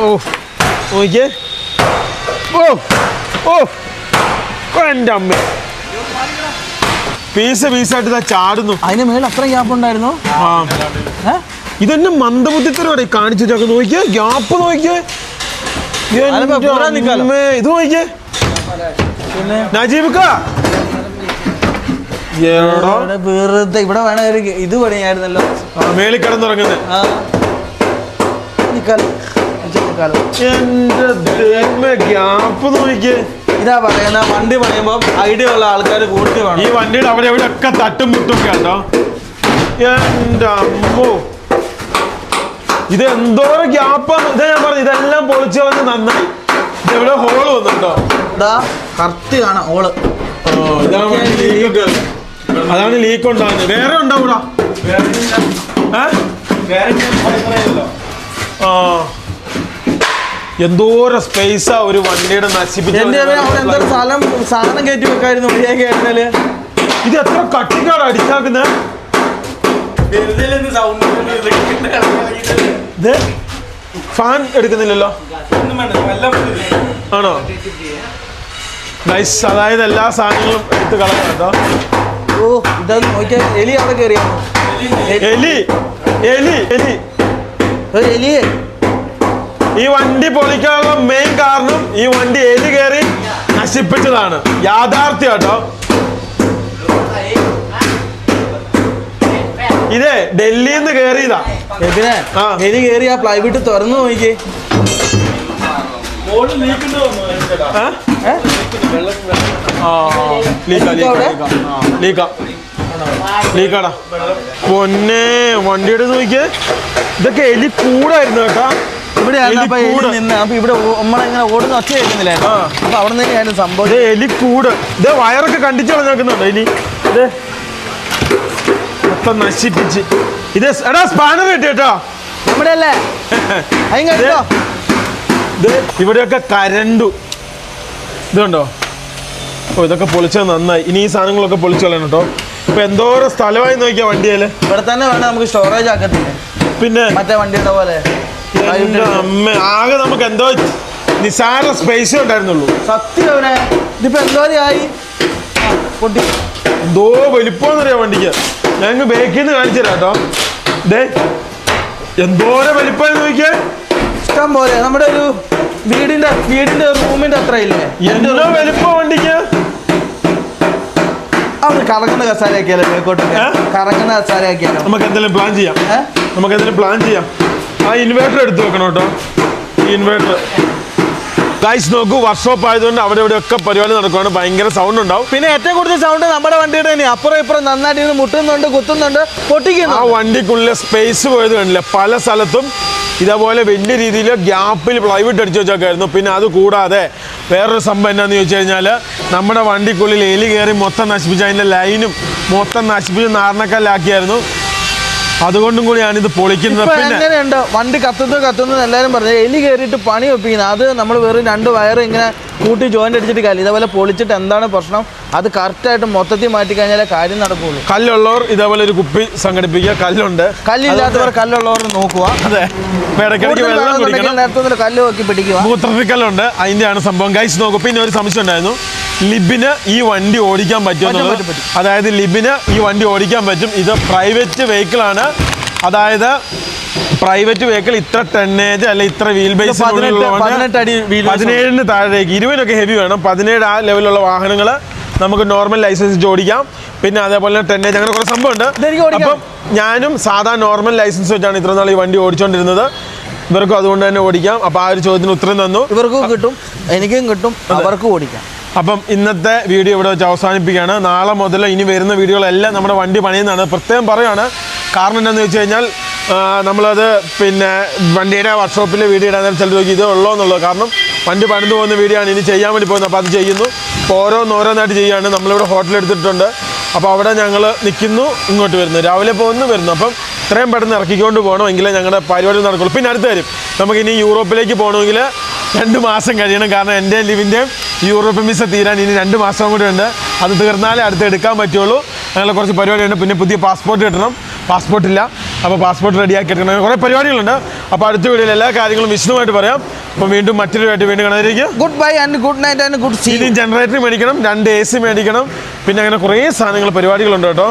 ഓ നോക്കിയേ. എൻ്റെ അമ്മ പീസായിട്ട് ചാടുന്നു. അതിന് മേളിൽ അത്ര ഗ്യാപ്പ് ഉണ്ടായിരുന്നു. ഇതെന്നെ മന്ദബുദ്ധിത്തരോടെ കാണിച്ചു വെച്ചൊക്കെ നോക്കിയേ. ഗ്യാപ്പ് നോക്കിയേ. ഇത് നോക്കിയേ. നജീബ് വെറുതെ ഇവിടെ വേണ ഇത് പണിയായിരുന്നല്ലോ. മേളിൽ കിടന്നുറങ്ങുന്നത്. എന്റെ ഗ്യാപ്പ് നോക്കിയേ. ഇതാ പറയുന്ന വണ്ടി പണിയുമ്പോ ഐഡിയ ഉള്ള ആൾക്കാർ കൂട്ടി വേണം. ഈ വണ്ടിയുടെ അവിടെ എവിടെ ഒക്കെ തട്ടും മുട്ടും കേട്ടോ. എന്റെ അമ്മോ, ഇത് എന്തോരം ഗ്യാപ്പാണ്. ഇതാ ഞാൻ പറഞ്ഞു, ഇതെല്ലാം പൊളിച്ചു വന്ന് നന്നായി. ഇതെവിടെ ഹോള് വന്നിട്ടോ. കറക്റ്റ് കാണാം ഹോള്. അതാണ് ലീക്ക് ഉണ്ടാകുന്നത്. വേറെ ഉണ്ടാവൂടാ. എന്തോരം സ്പേസാ ഒരു വണ്ടിയുടെ നശിപ്പിച്ചു. സാധനം കയറ്റി വെക്കായിരുന്നു. ഇത് എത്ര കട്ടിക്കാണ് അടിച്ചാക്കുന്നത്. ഫാൻ എടുക്കുന്നില്ലല്ലോ. ആണോ? നൈസ്. അതായത് എല്ലാ സാധനങ്ങളും എടുത്ത് കളയാം കേട്ടോ. ഓ ഇതാ നോക്കിയാ എലി അവിടെ കയറിയാണോ? എലി എലി എലി എലിയെ ഈ വണ്ടി പൊളിക്കാനുള്ള മെയിൻ കാരണം ഈ വണ്ടി എലി കയറി നശിപ്പിച്ചതാണ്. യാഥാർത്ഥ്യം കേട്ടോ. ഇതേ ഡൽഹിയിൽ നിന്ന് കയറിയതാ. എലി കയറി ആ പ്ലൈവുഡ് തുറന്നു നോക്കിയേ. പൊന്നെ വണ്ടിയുടെ നോക്കിയേ. ഇതൊക്കെ എലി കൂടായിരുന്നു കേട്ടാ. ഇവിടെയാണ് അപ്പൊ എലി നിന്ന് അപ്പൊ ഇവിടെ നമ്മളിങ്ങനെ ഓടുന്ന ഒച്ച കേൾക്കുന്നില്ലായിരുന്നു. അപ്പൊ അവിടെ നിന്ന് ഞാൻ സംഭവം ഇത് എലിക്കൂട്. ഇത് വയറൊക്കെ കണ്ടിച്ച് കളഞ്ഞേക്കുന്നുണ്ടോ ഇനി? ഇത് മൊത്തം നശിപ്പിച്ച്. ഇത് എടാ സ്പാനർ കിട്ടി കേട്ടോ നമ്മുടെ അല്ലേ അതിങ്ങോ. ഇത് ഇവിടെയൊക്കെ കരണ്ടു. ഇതുണ്ടോ? ഓ ഇതൊക്കെ പൊളിച്ചത് നന്നായി. ഇനി ഈ സാധനങ്ങളൊക്കെ പൊളിച്ചു കളയണം കേട്ടോ. ഇപ്പൊ എന്തോരം സ്ഥലമായി നോക്കിയാ വണ്ടിയില്. ഇവിടെ തന്നെ വേണ്ട നമുക്ക് സ്റ്റോറേജ് ആക്കത്തില്ലേ പിന്നെ മറ്റേ വണ്ടിയുടെ പോലെ. അമ്മ ആകെ നമുക്ക് എന്തോ നിസാര സ്പേസ് ഉണ്ടായിരുന്നുള്ളൂ. സത്യം അവനെ ഇതിപ്പോ എന്തോരായി പൊട്ടി. എന്തോ വലിപ്പമെന്നറിയാം വണ്ടിക്ക്. ഞങ്ങൾക്ക് ബേക്കിൽ നിന്ന് കാണിച്ചു തരാം കേട്ടോ. ഡേ എന്തോരം വലിപ്പമായി നോക്കിയേ. ഇഷ്ടം പോലെ നമ്മുടെ ഒരു വീടിന്റെ റൂമിന്റെ അത്ര ഇല്ലേ എന്തോ വലിപ്പം വണ്ടിക്ക്. അത് കറങ്ങുന്ന കസാരയാക്കിയാലോ മേക്കോട്ട് കറങ്ങുന്ന കസാരയാക്കിയാലോ. നമുക്ക് എന്തെങ്കിലും പ്ലാൻ ചെയ്യാം. ആ ഇൻവേർട്ടർ എടുത്തു വെക്കണം കേട്ടോ. ഈ ഇൻവേർട്ടർ ഗൈസ് നോക്കൂ, വർക്ക്ഷോപ്പ് ആയതുകൊണ്ട് അവിടെ ഇവിടെയൊക്കെ പരിപാടി നടക്കുവാണ്. ഭയങ്കര സൗണ്ട് ഉണ്ടാവും. പിന്നെ ഏറ്റവും കൂടുതൽ സൗണ്ട് നമ്മുടെ വണ്ടിയുടെ തന്നെ. അപ്പുറം ഇപ്പുറം നന്നായിട്ട് ഇരുന്ന് മുട്ടുന്നുണ്ട്, കുത്തുന്നുണ്ട്, പൊട്ടിക്കുന്നു. ആ വണ്ടിക്കുള്ളിലെ സ്പേസ് പോയത് കണ്ടില്ല. പല സ്ഥലത്തും ഇതേപോലെ വലിയ രീതിയിൽ ഗ്യാപ്പിൽ പ്ലൈവുഡ് അടിച്ചു വെച്ചേക്കായിരുന്നു. പിന്നെ അത് കൂടാതെ വേറൊരു സംഭവം എന്നാന്ന് ചോദിച്ചു കഴിഞ്ഞാൽ നമ്മുടെ വണ്ടിക്കുള്ളിൽ എലി കയറി മൊത്തം നശിപ്പിച്ച് അതിൻ്റെ ലൈനും മൊത്തം നശിപ്പിച്ച് നാരണക്കല്ലാക്കിയായിരുന്നു. അതുകൊണ്ടും കൂടിയാണ് ഇത് പൊളിക്കുന്നത്. എങ്ങനെയുണ്ട് വണ്ടി കത്തുന്നു എല്ലാവരും പറഞ്ഞു. എലി കയറിയിട്ട് പണി വെപ്പിക്കുന്നത് അത് നമ്മൾ വെറും 2 വയറ് ഇങ്ങനെ കൂട്ടി ജോയിന്റ് അടിച്ചിട്ട് കാര്യം ഇതേപോലെ പൊളിച്ചിട്ട് എന്താണ് പ്രശ്നം അത് കറക്റ്റായിട്ട് മൊത്തത്തിൽ മാറ്റി കഴിഞ്ഞാലേ കാര്യം നടക്കുകയുള്ളൂ. കല്ലുള്ളവർ ഇതേപോലെ ഒരു കുപ്പി സംഘടിപ്പിക്കുക. കല്ലില്ലാത്തവർ കല്ലുള്ളവർ നോക്കുക. അതെ, നേരത്തെ കല്ല് നോക്കി പിടിക്കുക. മൂത്രത്തിക്കല്ലുണ്ട്, അതിൻ്റെയാണ് സംഭവം. ഗൈസ് നോക്കൂ. പിന്നെ ഒരു സംശയം ഉണ്ടായിരുന്നു, ലിബിന് ഈ വണ്ടി ഓടിക്കാൻ പറ്റുമെന്നുള്ളത്. അതായത് ലിബിന് ഈ വണ്ടി ഓടിക്കാൻ പറ്റും. ഇത് പ്രൈവറ്റ് വെഹിക്കിൾ ആണ്. അതായത് പ്രൈവറ്റ് വെഹിക്കിൾ ഇത്ര ടണ്ണേജ് അല്ലെ ഇത്ര വീൽ ബേസ് 17 താഴേക്ക് 20 ഹെവി വേണം. 17 ആ ലെവലുള്ള വാഹനങ്ങൾ നമുക്ക് നോർമൽ ലൈസൻസ് ഓടിക്കാം. പിന്നെ അതേപോലെ ടണ്ണേജ് അങ്ങനെ കുറേ സംഭവമുണ്ട്. അപ്പം ഞാനും സാധാ നോർമൽ ലൈസൻസ് വെച്ചാണ് ഇത്ര നാൾ ഈ വണ്ടി ഓടിച്ചുകൊണ്ടിരുന്നത്. ഇവർക്കും അതുകൊണ്ട് തന്നെ ഓടിക്കാം. അപ്പോൾ ആ ഒരു ചോദ്യത്തിന് ഉത്തരം തന്നു. ഇവർക്കും കിട്ടും, എനിക്കും കിട്ടും, അവർക്കും ഓടിക്കാം. അപ്പം ഇന്നത്തെ വീഡിയോ ഇവിടെ വെച്ച് അവസാനിപ്പിക്കുകയാണ്. നാളെ മുതൽ ഇനി വരുന്ന വീഡിയോകളെല്ലാം നമ്മുടെ വണ്ടി പണിയുന്നതാണ്. പ്രത്യേകം പറയുകയാണ്. കാരണം എന്താണെന്ന് വെച്ച് കഴിഞ്ഞാൽ നമ്മളത് പിന്നെ വണ്ടിയുടെ വർക്ക്ഷോപ്പിൽ വീഡിയോ ഇടാൻ നേരം ചിലർ നോക്കി ഇതേ ഉള്ളൂ എന്നുള്ളത്. കാരണം വണ്ടി പണിത് പോകുന്ന വീഡിയോ ആണ് ഇനി ചെയ്യാൻ വേണ്ടി പോകുന്നത്. അപ്പോൾ അത് ചെയ്യുന്നു. അപ്പോൾ ഓരോന്നായിട്ട് ചെയ്യുകയാണ്. നമ്മളിവിടെ ഹോട്ടൽ എടുത്തിട്ടുണ്ട്. അപ്പോൾ അവിടെ ഞങ്ങൾ നിൽക്കുന്നു, ഇങ്ങോട്ട് വരുന്നു, രാവിലെ പോകുന്നു, വരുന്നു. അപ്പം ഇത്രയും പെട്ടെന്ന് ഇറക്കിക്കൊണ്ട് പോകണം, എങ്കിലേ ഞങ്ങളുടെ പരിപാടി നടക്കുള്ളൂ. പിന്നെ അടുത്ത കാര്യം, നമുക്കിനി യൂറോപ്പിലേക്ക് പോകണമെങ്കിൽ 2 മാസം കഴിയണം. കാരണം എൻ്റെ ലിവിൻ്റെയും യൂറോപ്യൻ വിസ തീരാൻ ഇനി 2 മാസം കൂടി ഉണ്ട്. അത് തീർന്നാലേ അടുത്ത് എടുക്കാൻ പറ്റുള്ളൂ. അങ്ങനെ കുറച്ച് പരിപാടിയുണ്ട്. പിന്നെ പുതിയ പാസ്പോർട്ട് കിട്ടണം. പാസ്പോർട്ടില്ല. അപ്പോൾ പാസ്പോർട്ട് റെഡിയാക്കി എടുക്കണം. കുറേ പരിപാടികളുണ്ട്. അപ്പോൾ അടുത്ത വീഡിയോയിൽ എല്ലാ കാര്യങ്ങളും വിശദമായിട്ട് പറയാം. അപ്പോൾ വീണ്ടും മറ്റൊരു ആയിട്ട് വീണ്ടും കാണാതിരിക്കും. Goodbye and good night and good see. ഇനി ജനറേറ്റർ മേടിക്കണം, 2 AC മേടിക്കണം. പിന്നെ അങ്ങനെ കുറേ സാധനങ്ങൾ പരിപാടികളുണ്ട് കേട്ടോ.